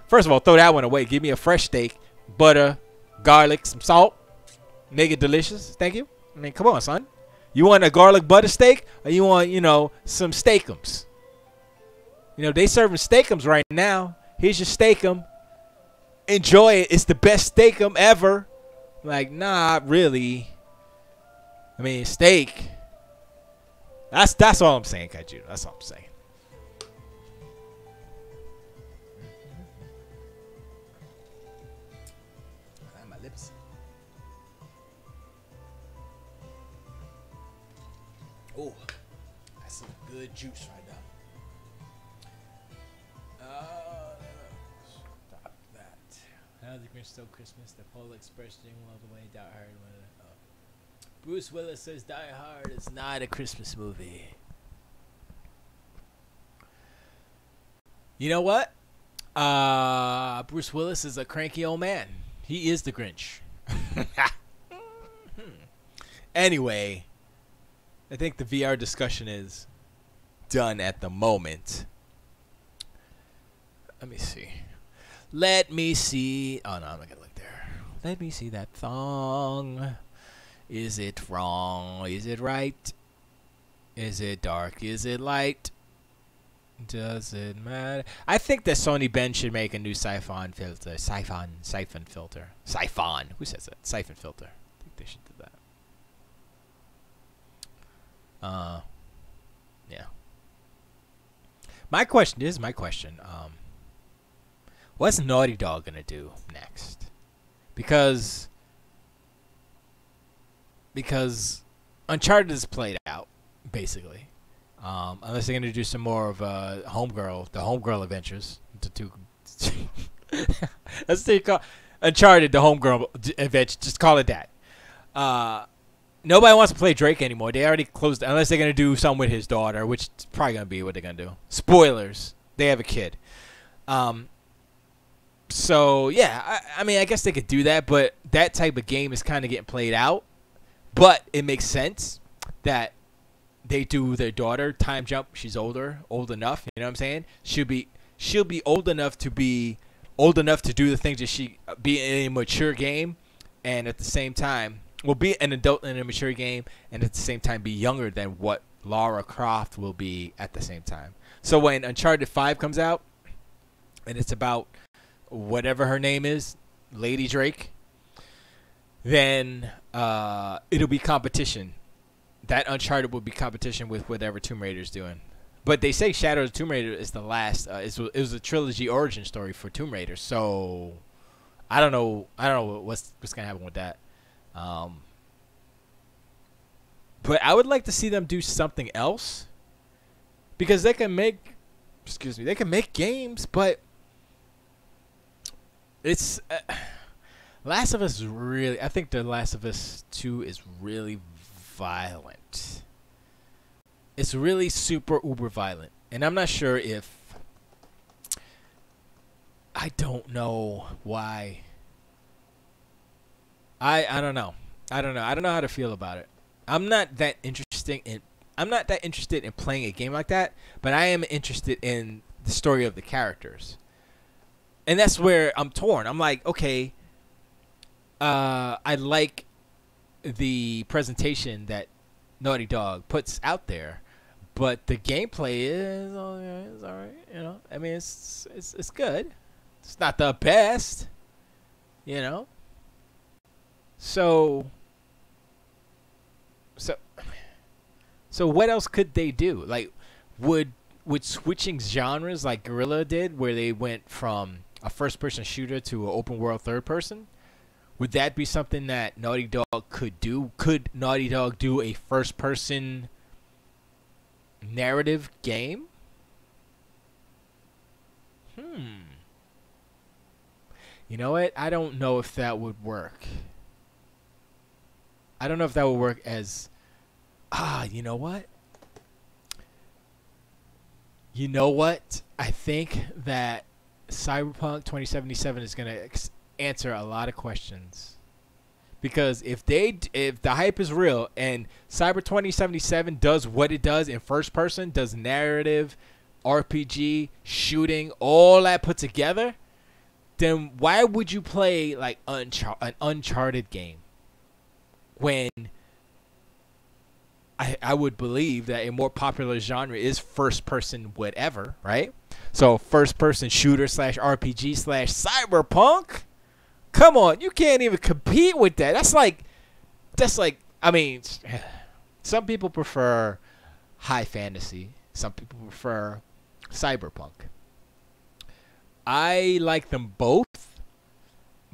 First of all, throw that one away. Give me a fresh steak, butter, garlic, some salt. Make it delicious. Thank you. I mean, come on, son. You want a garlic butter steak, or you want, some steakums? They serving steakums right now. Here's your steakum. enjoy it. It's the best steak ever. Like, nah, really. I mean, steak. That's all I'm saying, Kaiju. That's all I'm saying. My lips. Oh, that's some good juice right now. Stop that. How the Grinch Stole Christmas? The Polar Express jingle all the way. Die Hard. Bruce Willis says Die Hard is not a Christmas movie. You know what? Bruce Willis is a cranky old man. He is the Grinch. Anyway, I think the VR discussion is done at the moment. Let me see. Let me see. Oh, no, I'm not going to look there. Let me see that thong. Is it wrong? Is it right? Is it dark? Is it light? Does it matter? I think that Sony Ben should make a new siphon filter. Siphon filter. Siphon. Who says that? Siphon filter. I think they should do that. Yeah. My question. What's Naughty Dog gonna do next? Because Uncharted is played out, basically. Unless they're gonna do some more of the Homegirl adventures. Let's say Uncharted, the Homegirl adventure. Just call it that. Nobody wants to play Drake anymore. They already closed, unless they're gonna do something with his daughter, which is probably gonna be what they're gonna do. Spoilers: they have a kid. So yeah, I mean, I guess they could do that, but that type of game is kind of getting played out. But it makes sense that they do their daughter time jump. She's old enough. You know what I'm saying? She'll be old enough to do the things that she be in a mature game, and at the same time, will be an adult in a mature game, and at the same time be younger than what Lara Croft will be at the same time. So when Uncharted 5 comes out, and it's about whatever her name is, Lady Drake, then it'll be competition. That Uncharted will be competition with whatever Tomb Raider's doing. But they say Shadow of the Tomb Raider is the last. It was a trilogy origin story for Tomb Raider. So I don't know what's gonna happen with that. But I would like to see them do something else, because they can make games, but it's Last of Us is really. I think the Last of Us 2 is really violent. It's really super uber violent, and I'm not sure if. I don't know why. I don't know. I don't know how to feel about it. I'm not that interested in playing a game like that, but I am interested in the story of the characters. And that's where I'm torn. I'm like, okay, I like the presentation that Naughty Dog puts out there, but the gameplay is all right. You know, I mean, it's good. It's not the best, you know. So what else could they do? Like, would switching genres like Guerrilla did, where they went from a first-person shooter to an open-world third-person, would that be something that Naughty Dog could do? Could Naughty Dog do a first-person narrative game? You know what? I don't know if that would work. I don't know if that would work as... you know what? You know what? I think that Cyberpunk 2077 is going to answer a lot of questions. Because if the hype is real and Cyber 2077 does what it does in first person, does narrative, RPG, shooting, all that put together, then why would you play like an Uncharted game when I would believe that a more popular genre is first person whatever, right? So first-person shooter slash RPG slash cyberpunk. Come on, you can't even compete with that. That's like, I mean, some people prefer high fantasy. Some people prefer cyberpunk. I like them both,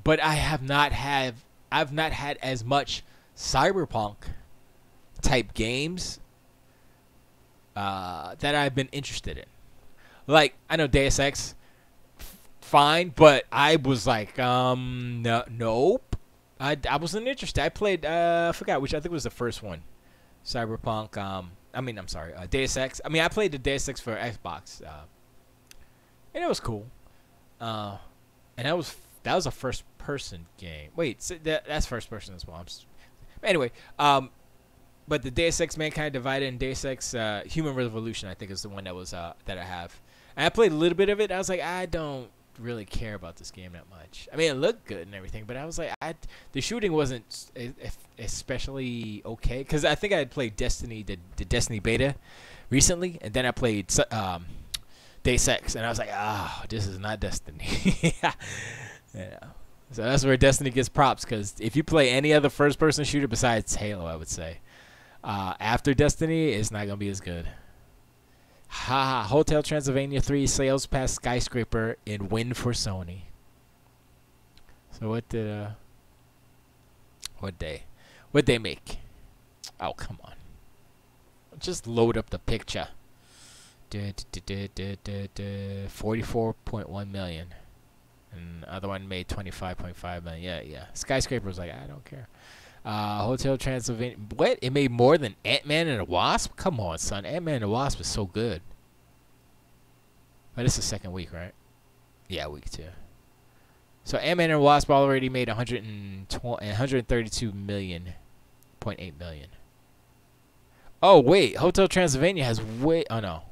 but I've not had as much cyberpunk type games that I've been interested in. Like, I know Deus Ex, fine, but I was like, nope. I wasn't interested. I played, I forgot which, I think it was the first one. Cyberpunk, Deus Ex. I mean, I played the Deus Ex for Xbox, and it was cool. And that was a first person game. Wait, so that's first person as well. Anyway, but the Deus Ex Mankind Divided and Deus Ex Human Revolution, I think, is the one that was that I have. And I played a little bit of it. I was like, I don't really care about this game that much. I mean, it looked good and everything, but I was like, the shooting wasn't especially okay, because I think I had played Destiny, the Destiny beta recently, and then I played Deus Ex, and I was like, this is not Destiny. Yeah. So that's where Destiny gets props, because if you play any other first-person shooter besides Halo, I would say, after Destiny, it's not going to be as good. Hotel Transylvania 3 sales past Skyscraper in win for Sony. So what did, what'd they make? Oh, come on. Just load up the picture. 44.1 million. And the other one made 25.5 million. Yeah. Skyscraper was like, I don't care. Hotel Transylvania. What? It made more than Ant-Man and the Wasp? Come on, son. Ant-Man and the Wasp is so good. But it's the second week, right? Yeah, week 2. So Ant-Man and the Wasp already made 132 million. 0.8 million. Oh, wait. Hotel Transylvania has way... Oh, no.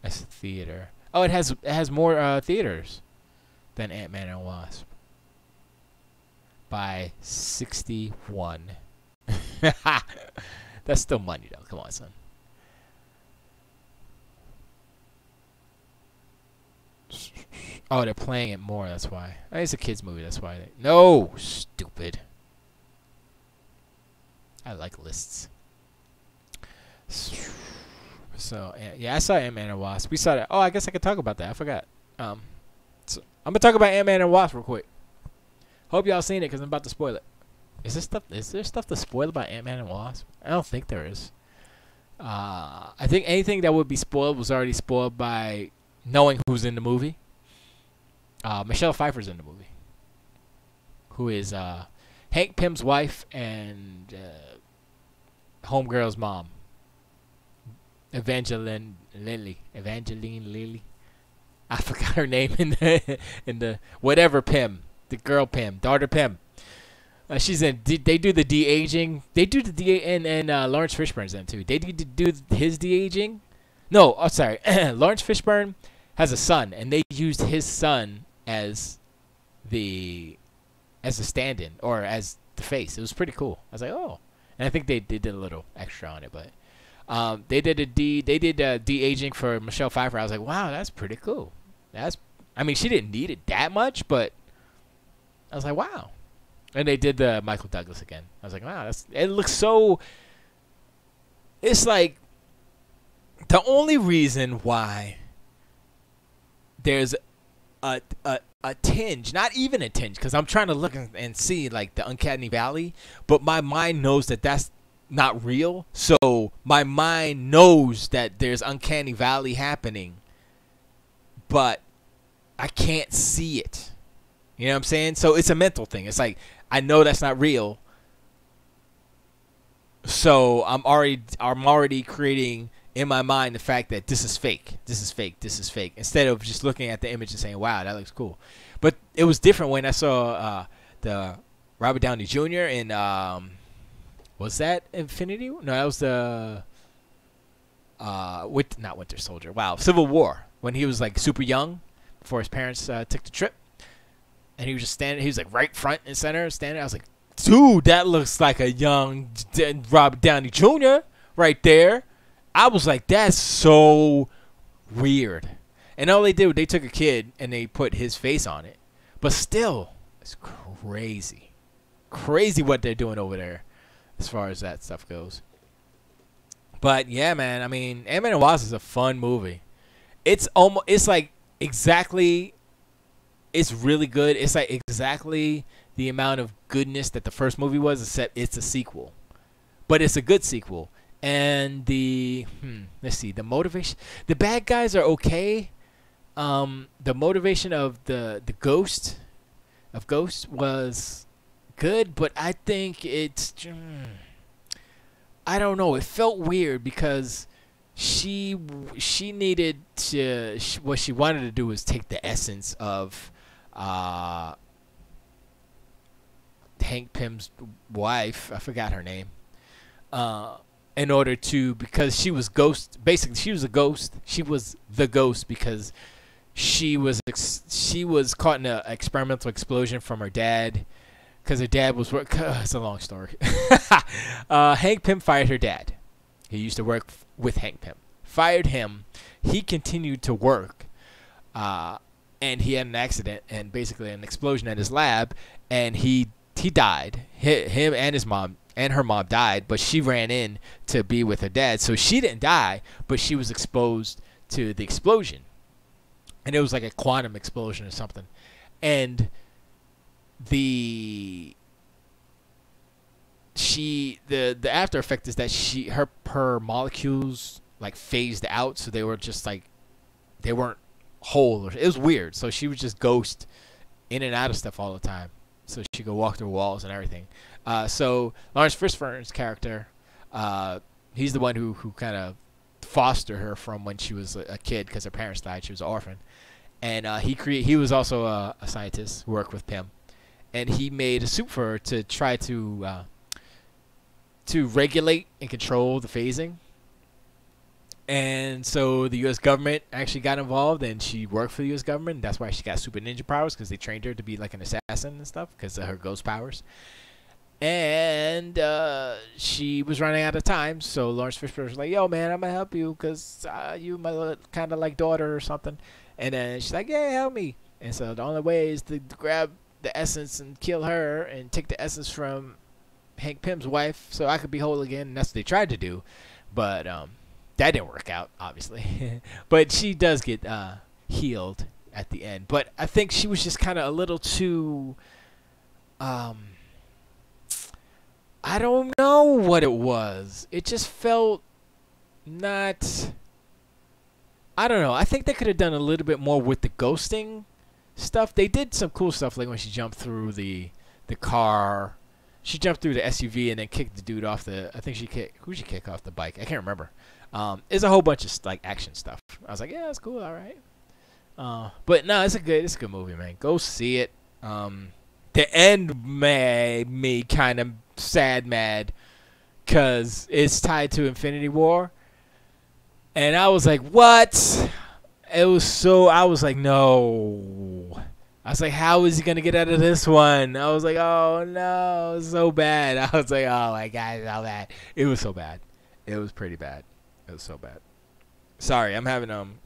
That's a theater. Oh, it has more theaters than Ant-Man and the Wasp. By 61. That's still money, though. Come on, son. Oh, they're playing it more. That's why. It's a kids' movie. That's why. No, stupid. I like lists. So yeah, I saw Ant-Man and Wasp. We saw that. Oh, I guess I could talk about that. I forgot. So I'm gonna talk about Ant-Man and Wasp real quick. Hope y'all seen it, because I'm about to spoil it. Is there stuff to spoil about Ant-Man and Wasp? I don't think there is. I think anything that would be spoiled was already spoiled by knowing who's in the movie. Michelle Pfeiffer's in the movie. Who is Hank Pym's wife and Homegirl's mom. Evangeline Lilly. I forgot her name in the whatever Pym. The girl Pym, daughter Pym. She's in. They do the de-aging. They do the and Lawrence Fishburne's in too. They do his de-aging. No, oh sorry. Lawrence Fishburne has a son, and they used his son as the stand-in, or as the face. It was pretty cool. I was like, oh. And I think they did a little extra on it, but they did de-aging for Michelle Pfeiffer. I was like, wow, that's pretty cool. I mean, she didn't need it that much, but I was like, wow. And they did the Michael Douglas again. I was like, wow, it looks so. It's like the only reason why there's a tinge, not even a tinge, because I'm trying to look and see like the Uncanny Valley, but my mind knows that that's not real. So my mind knows that there's Uncanny Valley happening, but I can't see it. You know what I'm saying? So it's a mental thing. It's like, I know that's not real, so I'm already creating in my mind the fact that this is fake. This is fake. This is fake. Instead of just looking at the image and saying, wow, that looks cool. But it was different when I saw the Robert Downey Jr. in was that Infinity War? No, that was the not Winter Soldier. Wow, Civil War, when he was like super young before his parents took the trip. And he was just standing. He was like right front and center, standing. I was like, dude, that looks like a young Robert Downey Jr. right there. I was like, that's so weird. And all they did, they took a kid and they put his face on it. But still, it's crazy. Crazy what they're doing over there as far as that stuff goes. But yeah, man, I mean, Ant-Man and Wasp is a fun movie. It's like exactly, it's really good. It's like exactly the amount of goodness that the first movie was, except it's a sequel. But it's a good sequel. And let's see, the motivation, the bad guys are okay. The motivation of the Ghost was good, but I think it's, I don't know, it felt weird because she needed to, what she wanted to do was take the essence of Hank Pym's wife, I forgot her name, in order to, because she was Ghost, basically she was a ghost, she was the Ghost because she was caught in an experimental explosion from her dad, because her dad was it's a long story. Hank Pym fired her dad. He used to work with Hank Pym. Fired him. He continued to work, and he had an accident and basically an explosion at his lab, and he died. Him and his mom and her mom died, but she ran in to be with her dad, so she didn't die, but she was exposed to the explosion. And it was like a quantum explosion or something. And the after effect is that her molecules like phased out, so they were just like, they weren't whole. It was weird. So she was just ghost in and out of stuff all the time. So she could walk through walls and everything. So Lawrence Fishburne's character, he's the one who kind of fostered her from when she was a kid because her parents died. She was an orphan. And he was also a scientist who worked with Pym, and he made a suit for her to try to regulate and control the phasing. And so the U.S. government actually got involved, and she worked for the U.S. government. That's why she got super ninja powers, because they trained her to be like an assassin and stuff because of her ghost powers. And she was running out of time, so Lawrence Fishburne was like, "Yo, man, I'm gonna help you because you my kind of like daughter or something." And then she's like, "Yeah, help me." And so the only way is to grab the essence and kill her and take the essence from Hank Pym's wife so I could be whole again. And that's what they tried to do, but that didn't work out, obviously. But she does get healed at the end. But I think she was just kind of a little too, I don't know what it was. It just felt not, I don't know. I think they could have done a little bit more with the ghosting stuff. They did some cool stuff, like when she jumped through the car. She jumped through the SUV and then kicked the dude off the, I think who'd she kick off the bike? I can't remember. There's a whole bunch of like action stuff. I was like, yeah, that's cool, all right. But no, it's a good movie, man. Go see it. The end made me kind of mad, cause it's tied to Infinity War, and I was like, what? It was so. I was like, no. I was like, how is he gonna get out of this one? I was like, oh no, it's so bad. I was like, oh my god, it's so bad. It was so bad. It was pretty bad. It was so bad. Sorry, I'm gonna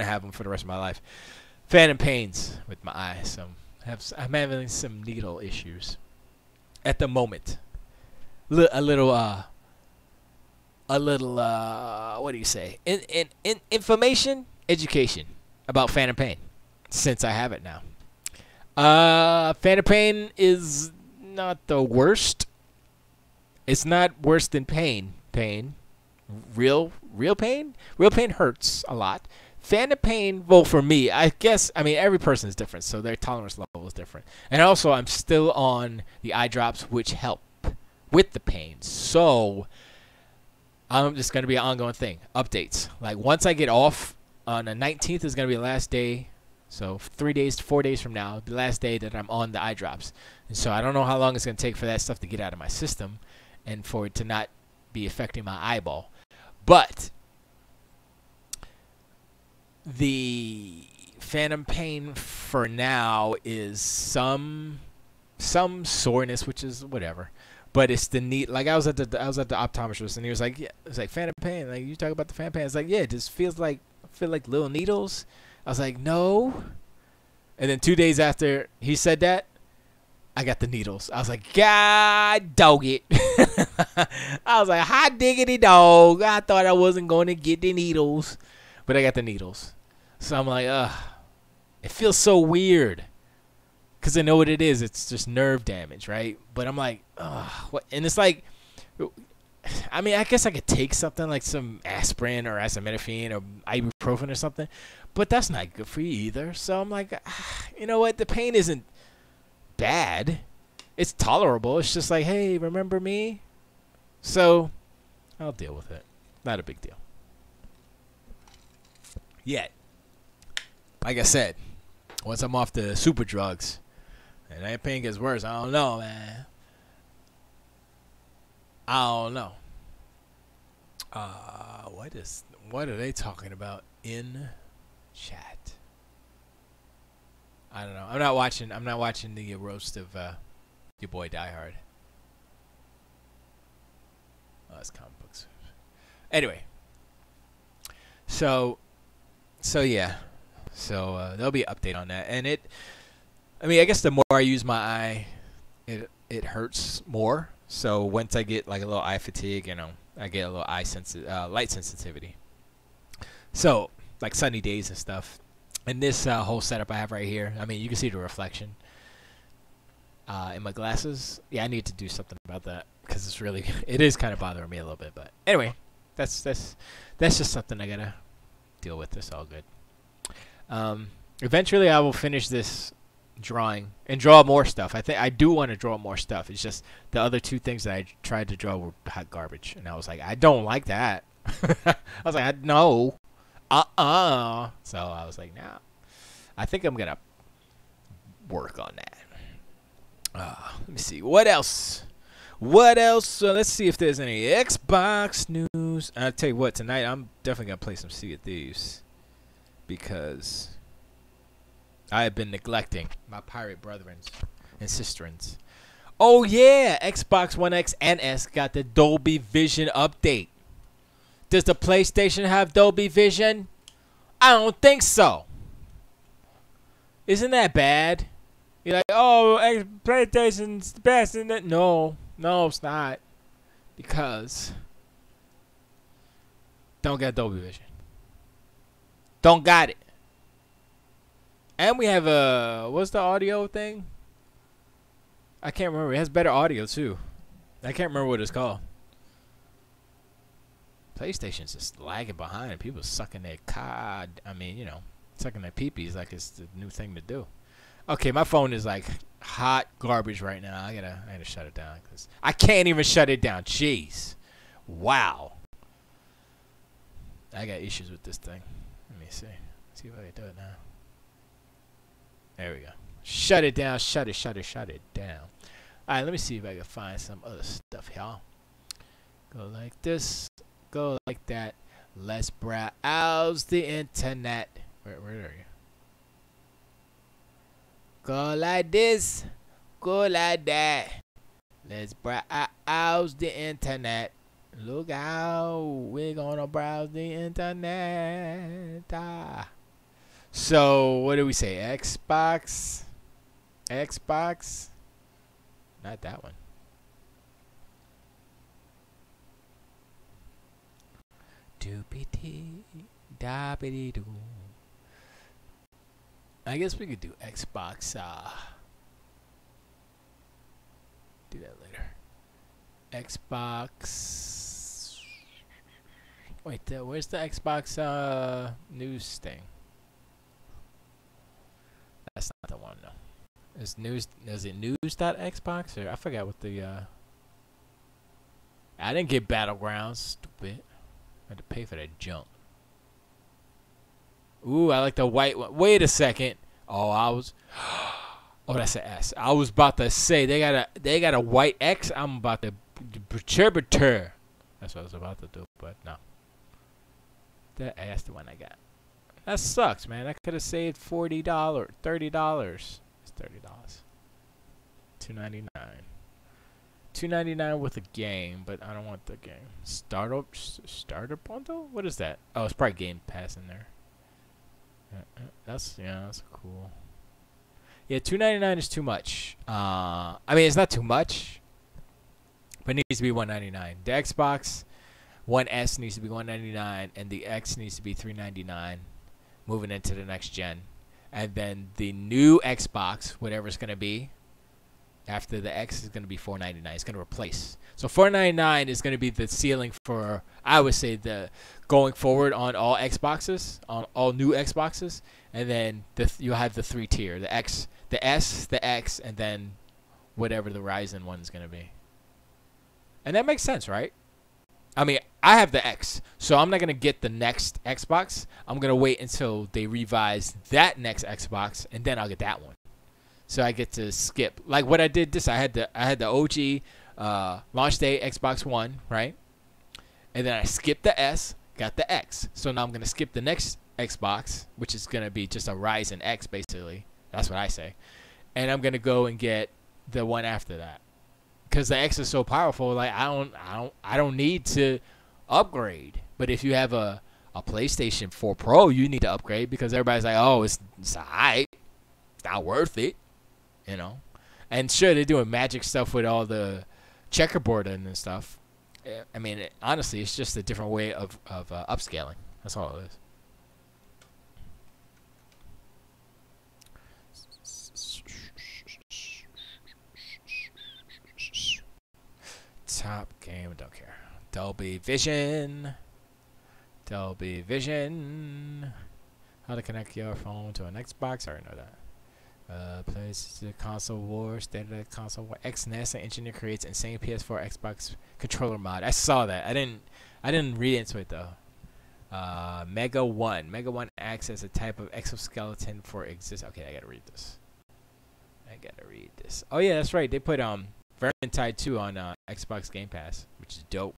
have them for the rest of my life. Phantom pains with my eyes. So I'm having some needle issues at the moment. A little what do you say? Information, education about Phantom pain, since I have it now. Phantom pain is not the worst. It's not worse than pain. Real pain? Real pain hurts a lot. Phantom pain, well, for me, I guess, I mean, every person is different, so their tolerance level is different. And also, I'm still on the eye drops, which help with the pain. So, it's going to be an ongoing thing. Updates. Like, once I get off, on the 19th is going to be the last day. So, 4 days from now, the last day that I'm on the eye drops. And so, I don't know how long it's going to take for that stuff to get out of my system and for it to not be affecting my eyeball. But the phantom pain for now is some soreness, which is whatever. But it's the neat. Like I was at the optometrist, and he was like, "Yeah, it's like phantom pain. Like you talk about the phantom pain. It's like, yeah, it just feels like feel like little needles." I was like, "No." And then 2 days after he said that, I got the needles. I was like, "God dog it." I was like, "Hot diggity dog." I thought I wasn't going to get the needles, but I got the needles. So I'm like, ugh. It feels so weird. Because I know what it is. It's just nerve damage, right? But I'm like, ugh. What? And it's like, I mean, I guess I could take something like some aspirin or acetaminophen or ibuprofen or something. But that's not good for you either. So I'm like, you know what? The pain isn't bad. It's tolerable. It's just like, hey, remember me? So I'll deal with it. Not a big deal. Yet. Like I said, once I'm off the super drugs, and that pain gets worse, I don't know, man. I don't know. What are they talking about in chat? I don't know. I'm not watching the roast of your boy Die Hard. Oh, that's comic books. Anyway. So yeah. So there'll be an update on that. And I guess the more I use my eye, it hurts more. So once I get like a little eye fatigue, I get a little light sensitivity. So like sunny days and stuff. And this whole setup I have right here, I mean, you can see the reflection in my glasses. Yeah, I need to do something about that because it is kind of bothering me a little bit. But anyway, that's just something I gotta deal with. It's all good. Eventually I will finish this drawing and draw more stuff. I do want to draw more stuff. It's just the other two things that I tried to draw were hot garbage, and I was like, I don't like that. I was like, no. So I was like, nah. I think I'm gonna work on that. Let me see. What else? Let's see if there's any Xbox news. I'll tell you what, tonight I'm definitely gonna play some Sea of Thieves because I have been neglecting my pirate brethrens and sisterins. Oh yeah, Xbox One X and S got the Dolby Vision update. Does the PlayStation have Dolby Vision? I don't think so. Isn't that bad? You're like, oh, PlayStation's the best, isn't it? No, it's not. Because don't got Dolby Vision. Don't got it. And we have what's the audio thing? I can't remember. It has better audio too. I can't remember what it's called. PlayStation's just lagging behind and people sucking their cod. I mean, sucking their peepees like it's the new thing to do. Okay, my phone is like hot garbage right now. I gotta shut it down because I can't even shut it down. Jeez. Wow. I got issues with this thing. Let me see. See if I can do it now. There we go. Shut it down. Shut it down. Alright, let me see if I can find some other stuff here. Go like this. Go like that. Let's browse the internet. Where are you? Go like this. Go like that. Let's browse the internet. Look out. We're gonna browse the internet. So, what do we say? Xbox? Not that one. Doopity doppity doo. I guess we could do Xbox. Do that later. Xbox. Wait, where's the Xbox news thing? That's not the one, though. Is it news.xbox or I forgot what the I didn't get Battlegrounds, stupid. I had to pay for that junk. Ooh, I like the white one. Wait a second. Oh, that's an S. I was about to say they got a white X. I'm about to perturbator. That's what I was about to do, but no. That's the one I got. That sucks, man. I could have saved $40, $30. It's $30. $2.99. $2.99 with a game, but I don't want the game. Starter bundle? What is that? Oh, it's probably Game Pass in there. That's cool. Yeah, $2.99 is too much. I mean, it's not too much, but it needs to be $1.99. The Xbox One S needs to be $1.99, and the X needs to be $3.99, moving into the next gen. And then the new Xbox, whatever it's gonna be, after the X is gonna be $4.99. It's gonna replace. So $4.99 is gonna be the ceiling for, I would say, the going forward on all Xboxes, on all new Xboxes, and then you'll have the 3-tier: the X, the S, the X, and then whatever the Ryzen one is gonna be. And that makes sense, right? I mean, I have the X, so I'm not going to get the next Xbox. I'm going to wait until they revise that next Xbox, and then I'll get that one. So I get to skip. Like what I did I had the OG launch day Xbox One, right? And then I skipped the S, got the X. So now I'm going to skip the next Xbox, which is going to be just a Ryzen X, basically. That's what I say. And I'm going to go and get the one after that. Because the X is so powerful, like I don't need to upgrade. But if you have a PlayStation 4 Pro, you need to upgrade because everybody's like, oh, it's alright, it's not worth it, you know. And sure, they're doing magic stuff with all the checkerboard and stuff. I mean, honestly, it's just a different way of upscaling. That's all it is. Top game, don't care. Dolby Vision. How to connect your phone to an Xbox? I already know that. Plays the console war, standard console war. Ex-NASA engineer creates insane PS4 Xbox controller mod. I saw that. I didn't read into it though. Mega One acts as a type of exoskeleton for Okay, I gotta read this. Oh yeah, that's right. They put Vermintide 2 on Xbox Game Pass, which is dope.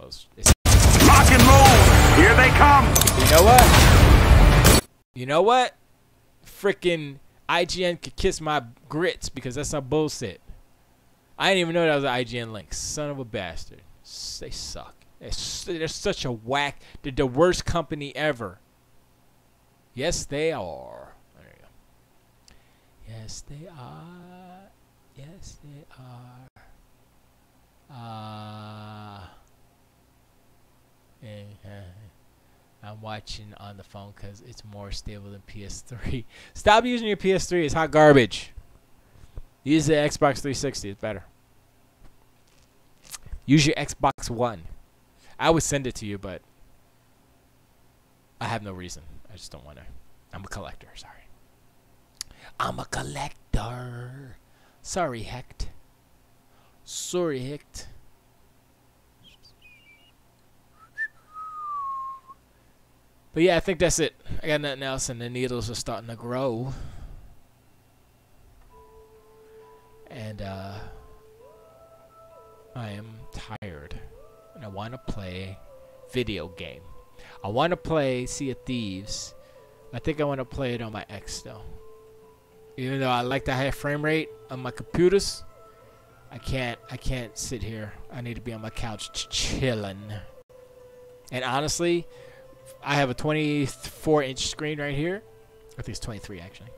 It's Lock and load! Here they come! You know what? Frickin' IGN could kiss my grits because that's some bullshit. I didn't even know that was an IGN link. Son of a bastard. They suck. They're such a whack. They're the worst company ever. Yes, they are. There you go. Yes, they are. Yes, they are. I'm watching on the phone because it's more stable than PS3. Stop using your PS3. It's hot garbage. Use the Xbox 360. It's better. Use your Xbox One. I would send it to you, but I have no reason. I just don't want to. I'm a collector. Sorry. I'm a collector. Sorry, Hecht. But yeah, I think that's it. I got nothing else, and the needles are starting to grow. And I am tired. And I want to play video game. I want to play Sea of Thieves. I think I want to play it on my X, though. Even though I like the high frame rate on my computers, I can't sit here. I need to be on my couch chilling. And honestly, I have a 24-inch screen right here. I think it's 23 actually.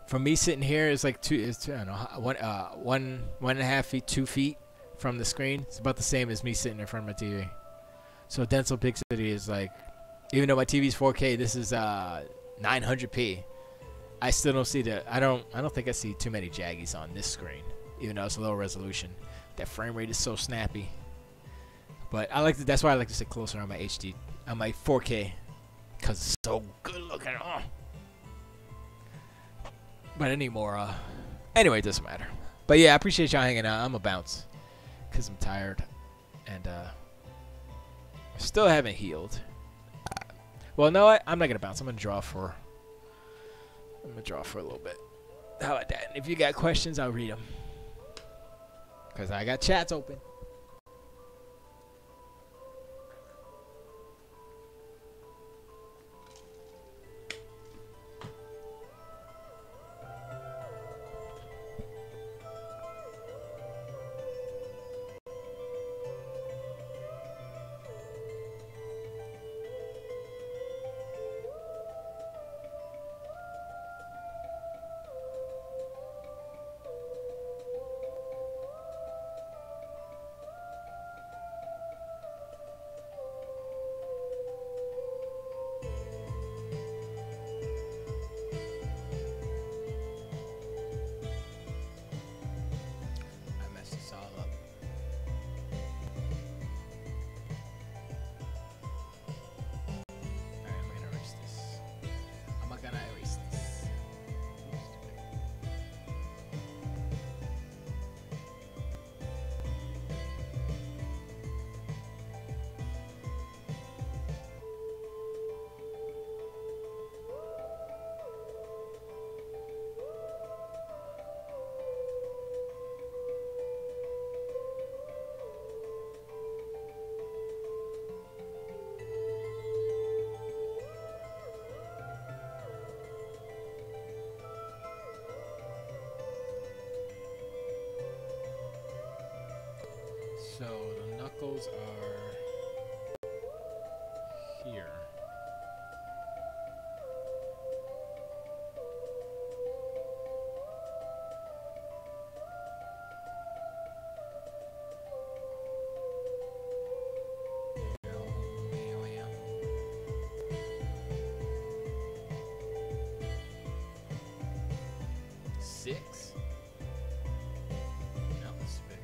For me sitting here, it's like I don't know, one and a half feet, 2 feet from the screen. It's about the same as me sitting in front of my TV. So dense opacity is like, even though my TV's 4K, this is 900p. I still don't see I don't think I see too many jaggies on this screen, even though it's a low resolution. That frame rate is so snappy. But that's why I like to sit closer on my HD, on my 4K, because it's so good looking. Oh. But anyway, it doesn't matter. But yeah, I appreciate y'all hanging out. I'm a bounce because I'm tired, and I still haven't healed. Well, no, I'm not gonna bounce. I'm gonna draw for a little bit. How about that? If you got questions, I'll read them because I got chats open. So the knuckles are here. Six? No, it's big.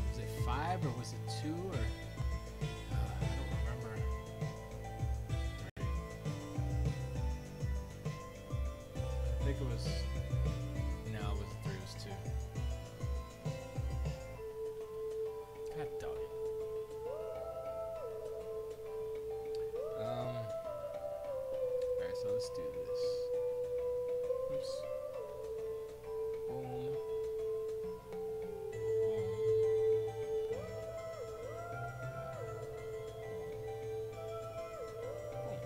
Was it 5 or was it 2 or I don't remember. 3. I think it was. No, it wasn't 3. It was 2. God dog it. Alright, so let's do this. Oops. Boom. Boom. Boom. Boom.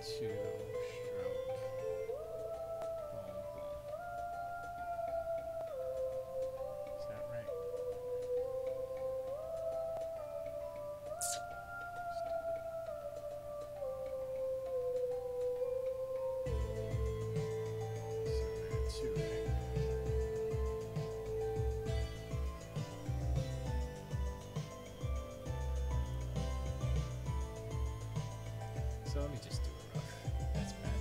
2 stroke. Boom, boom. Is that right? Two, right? So let me just do it rough. That's bad.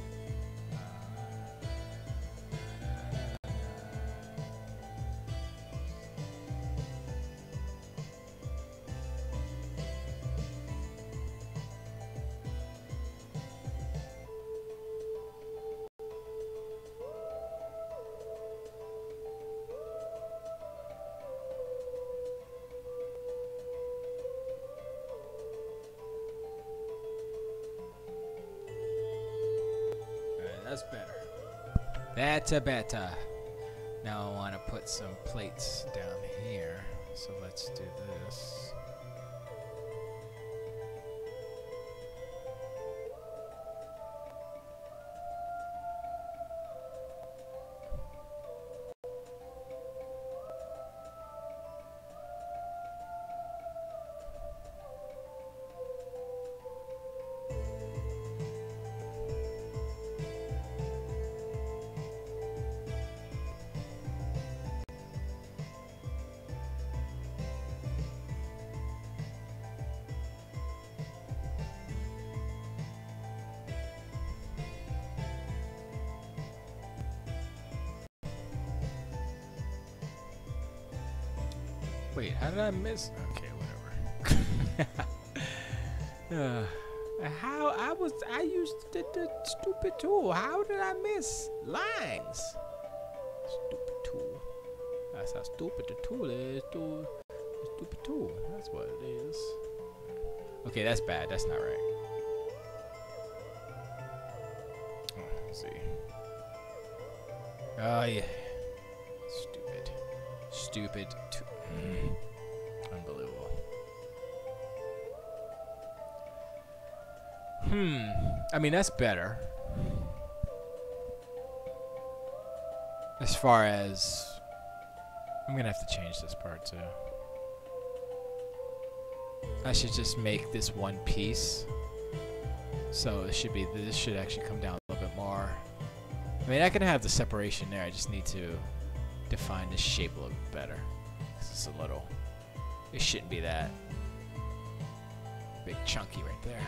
That's better. That's better. Now I want to put some plates down here. So let's do this. Wait, how did I miss? Okay, whatever. I used the stupid tool. How did I miss lines? Stupid tool. That's how stupid the tool is. Stupid tool. That's what it is. Okay, that's bad. That's not right. Oh, let's see. Oh yeah. Stupid. Unbelievable. I mean, that's better. As far as... I'm gonna have to change this part too. I should just make this one piece. So it should be... This should actually come down a little bit more. I mean, I can have the separation there. I just need to define the shape a little bit better. It's a little... It shouldn't be that big chunky right there.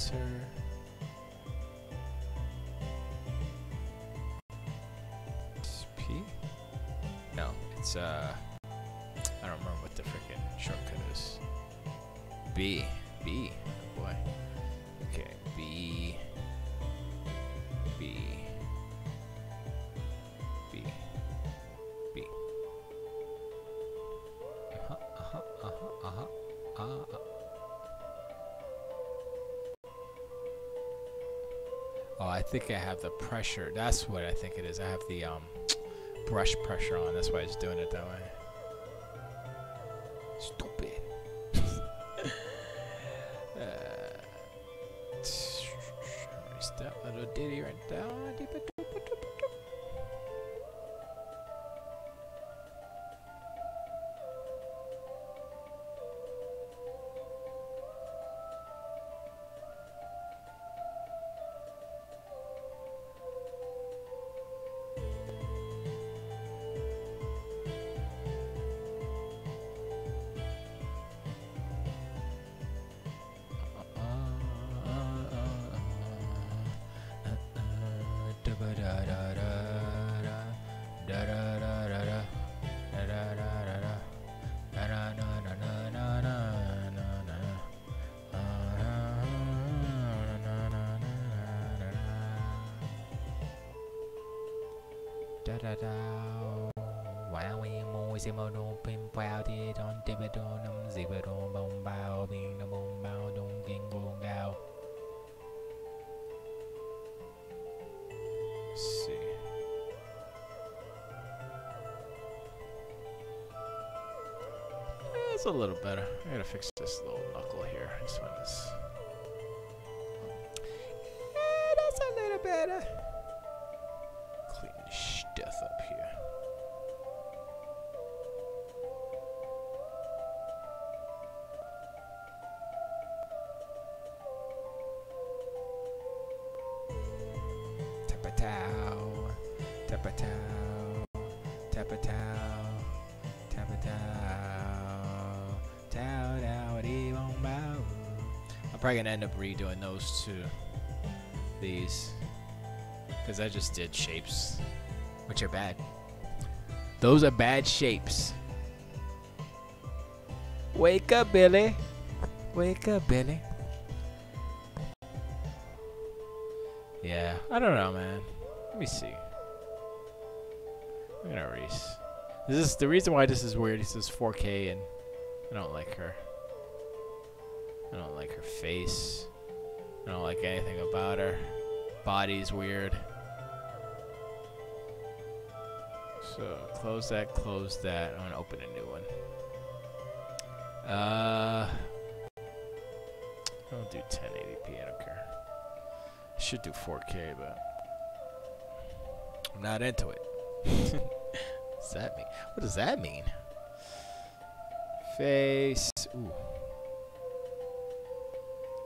closer. It's P? No, it's I don't remember what the freaking shortcut is. B. B. Oh boy. Okay. B. B. B. B. Oh, I think I have the pressure. That's what I think it is. I have the brush pressure on. That's why it's doing it that way. Stupid. That little ditty right there. See. It's a little better. I gotta fix this little knuckle here. This one is. That's a little better. Clean this stuff up here. Tap-a-tow, tap-a-tow, tap-a-tow, tap-a-tow, tow-dow-dee-bong-bow. I'm probably gonna end up redoing those two. These. Because I just did shapes, which are bad. Those are bad shapes. Wake up, Billy. Wake up, Billy. Yeah, I don't know, man. Let me see. I'm gonna erase. This is the reason why this is weird. This is 4K, and I don't like her. I don't like her face. I don't like anything about her. Body's weird. So close that, close that. I'm gonna open a new one. I'll do 1080p. I don't care. I should do 4K, but I'm not into it. What's that mean? What does that mean? Face. Ooh.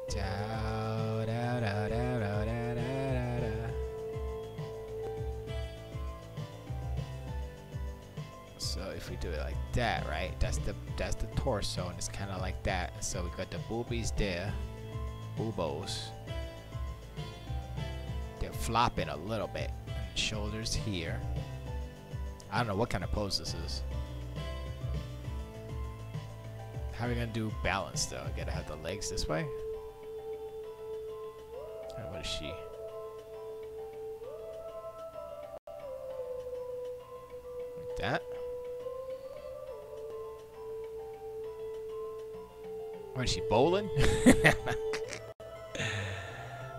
Dow, dow, dow, dow, dow, dow, dow, dow. So if we do it like that, right? That's the torso, and it's kind of like that. So we got the boobies there, boobos. They're flopping a little bit. Shoulders here. I don't know what kind of pose this is. How are we gonna do balance though? I gotta have the legs this way. And what is she? Like that. What is she, bowling?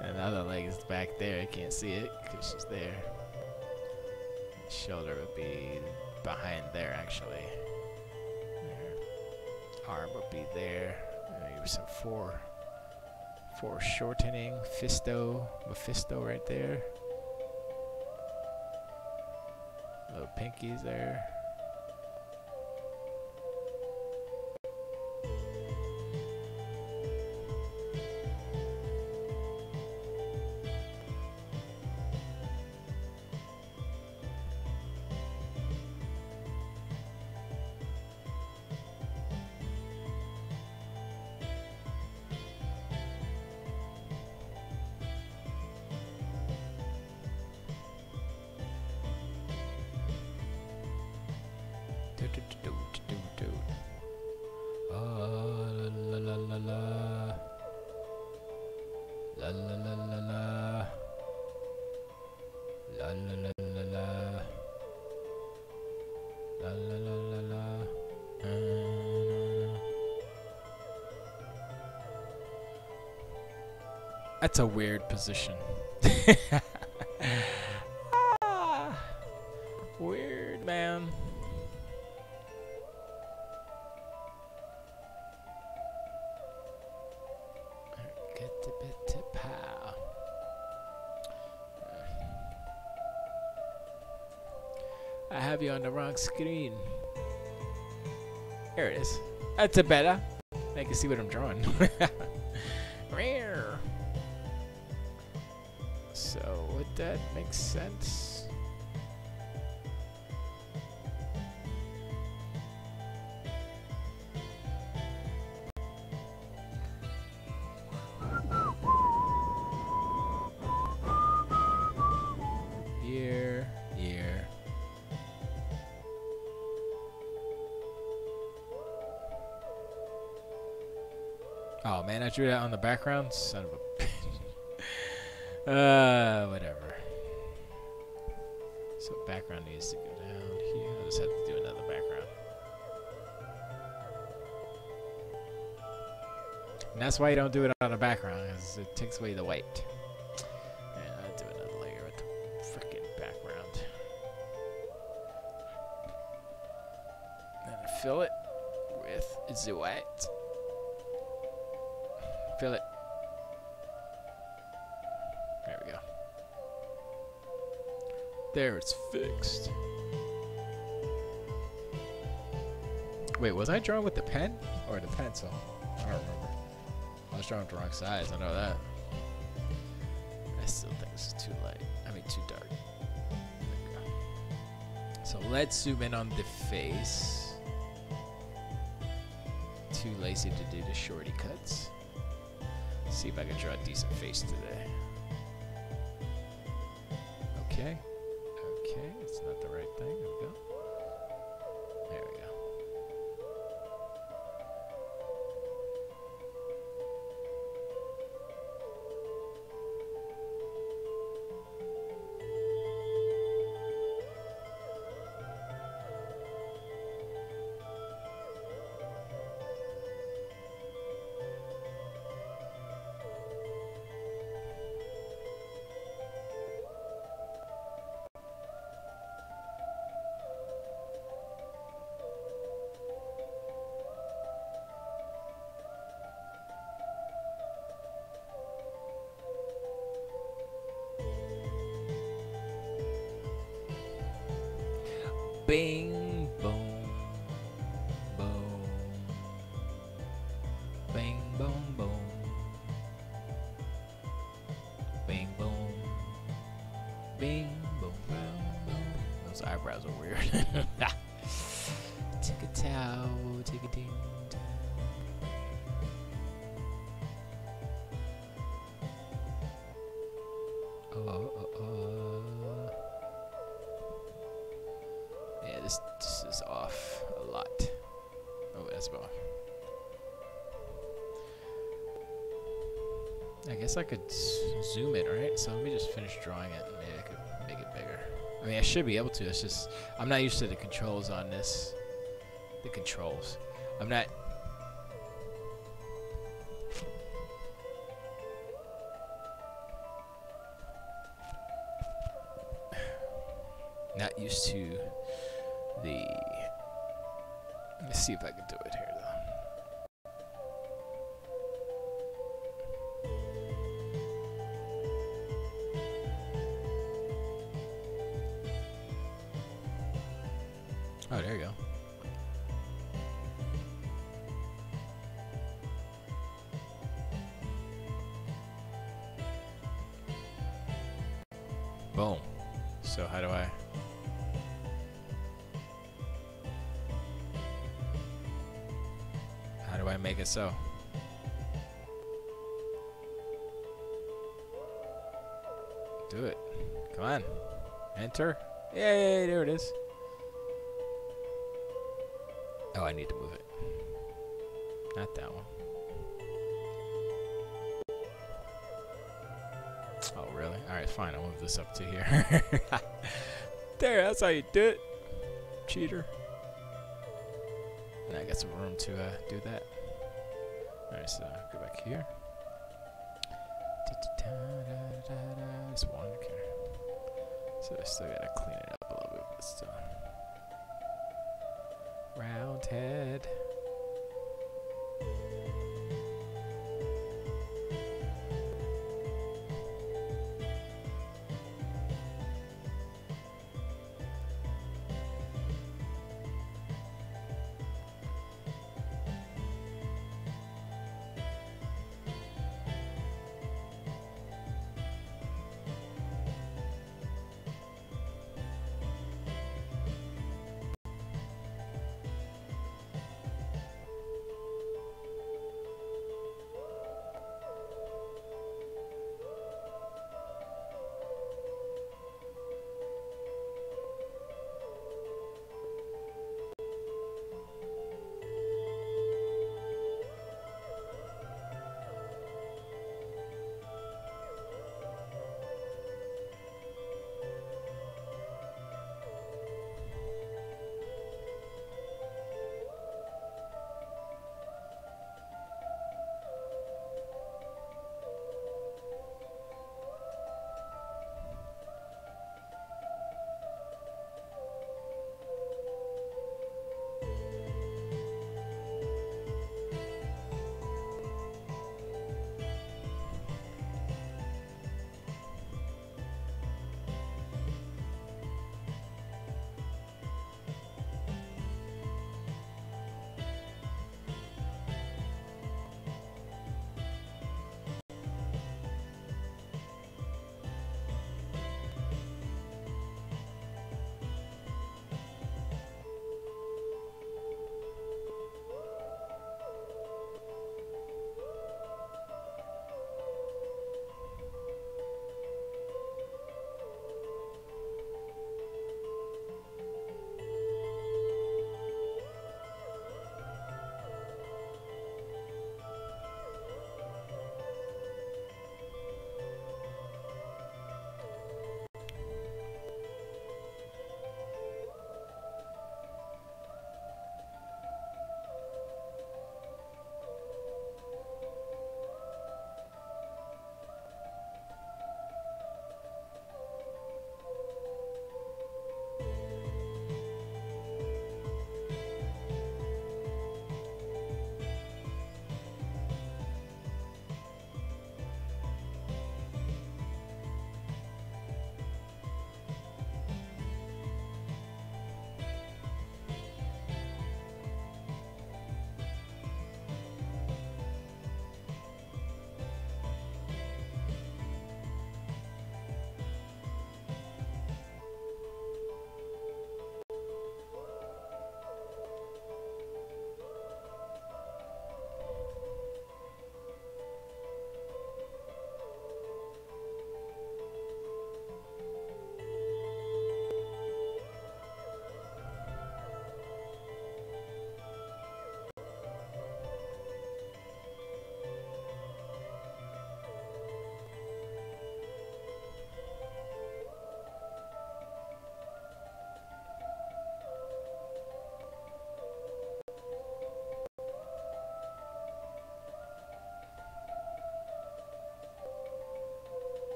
And the other leg is back there. I can't see it because she's there. Shoulder would be behind there, actually. There. Arm would be there. Maybe some foreshortening. Mephisto right there. Little pinkies there. Oh, la la la la. La la la la la. La la la la la. La la la la la. That's a weird position. Ah, weird, man. Get a bit of power. I have you on the wrong screen. There it is. That's a better. I can see what I'm drawing. Rare. So would that make sense? Here. Oh man, I drew that on the background. Son of a bitch. Whatever. So background needs to go down here. I'll just have to do another background. And that's why you don't do it on a background, because it takes away the white. And I'll do another layer with the frickin' background. Then fill it with the white. Fill it. There we go. There, it's fixed. Wait, was I drawing with the pen or the pencil? I don't remember. I was drawing with the wrong size, I know that. I still think this is too light. I mean, too dark. There we go. So let's zoom in on the face. Too lazy to do the shorty cuts. See if I can draw a decent face today. Okay. Okay, it's not the right thing. There we go. There we go. Bing, boom, boom. Bing, boom, boom. Bing, boom. Bing, boom, boom, boom. Those eyebrows are weird. Take a towel, take a ding. Yeah, this is off a lot. Oh, that's about. I guess I could zoom it, right? So let me just finish drawing it, and maybe I could make it bigger. I mean, I should be able to. It's just I'm not used to the controls on this. The controls. I'm not. Not used to the. Let me see if I can do it here, though. Oh, there you go. Boom. So how do I? How do I make it so? Do it. Come on. Enter. Yay, there it is. Oh, I need to move it. Not that one. Oh, really? Alright, fine. I'll move this up to here. There, that's how you do it. Cheater. Now I got some room to do that. Alright, so go back here. This one, okay. So I still gotta clean it up a little bit, but still. Round head.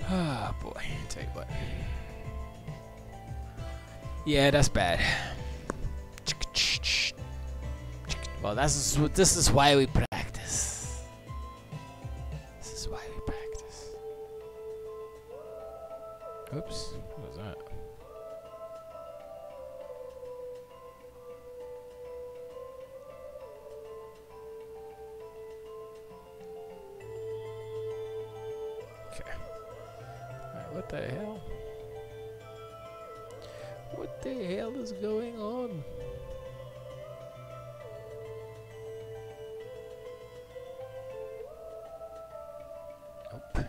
Oh boy, tell you what. Yeah, that's bad. Well, this is why we practice. This is why we practice. Oops, what was that? Okay. Alright, what the hell? What the hell is going on? Nope.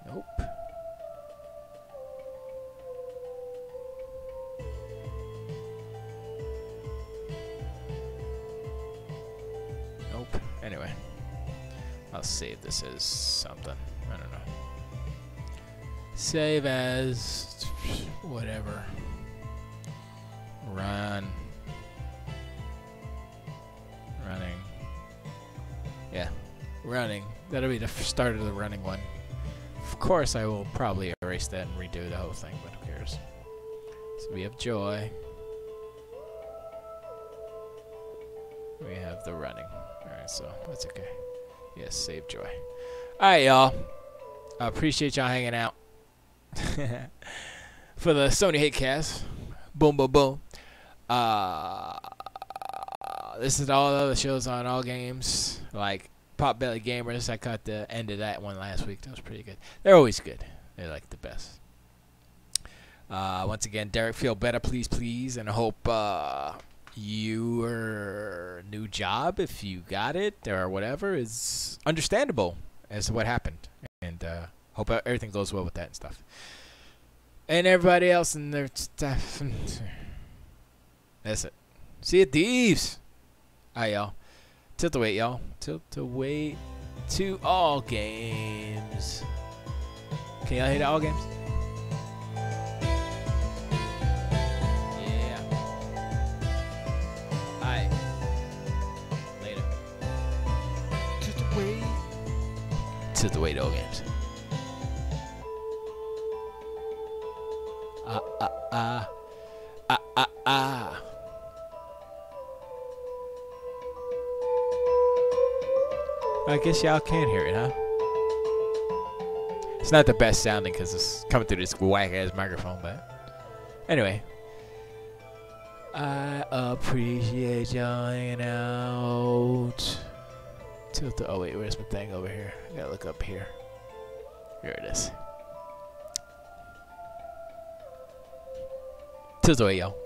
Nope. Nope. Anyway. I'll save this as something. I don't know. Save as whatever. Running. Yeah. Running. That'll be the start of the running one. Of course, I will probably erase that and redo the whole thing, but who cares? So we have joy. We have the running. Alright, so that's okay. Yes, save joy. Alright, y'all. I appreciate y'all hanging out. For the Sony Hatecast. Boom, boom, boom. This is all the other shows on All Games. Like Potbelly Gamers. I caught the end of that one last week. That was pretty good. They're always good. They're like the best. Once again, Derek, feel better, please, please. And I hope your new job, if you got it or whatever, is understandable as to what happened. And hope everything goes well with that and stuff. And everybody else in their stuff. That's it. See you, thieves. Alright, y'all. Tilt the weight, y'all. Tilt the weight to All Games. Can y'all hit All Games? Yeah. Alright. Later. Tilt the weight. Tilt the weight, All Games. I guess y'all can hear it, huh? It's not the best sounding because it's coming through this whack-ass microphone, but anyway. I appreciate y'all hanging out. Tilt the, oh wait, where's my thing over here? I gotta look up here. Here it is. Tilt the way, y'all.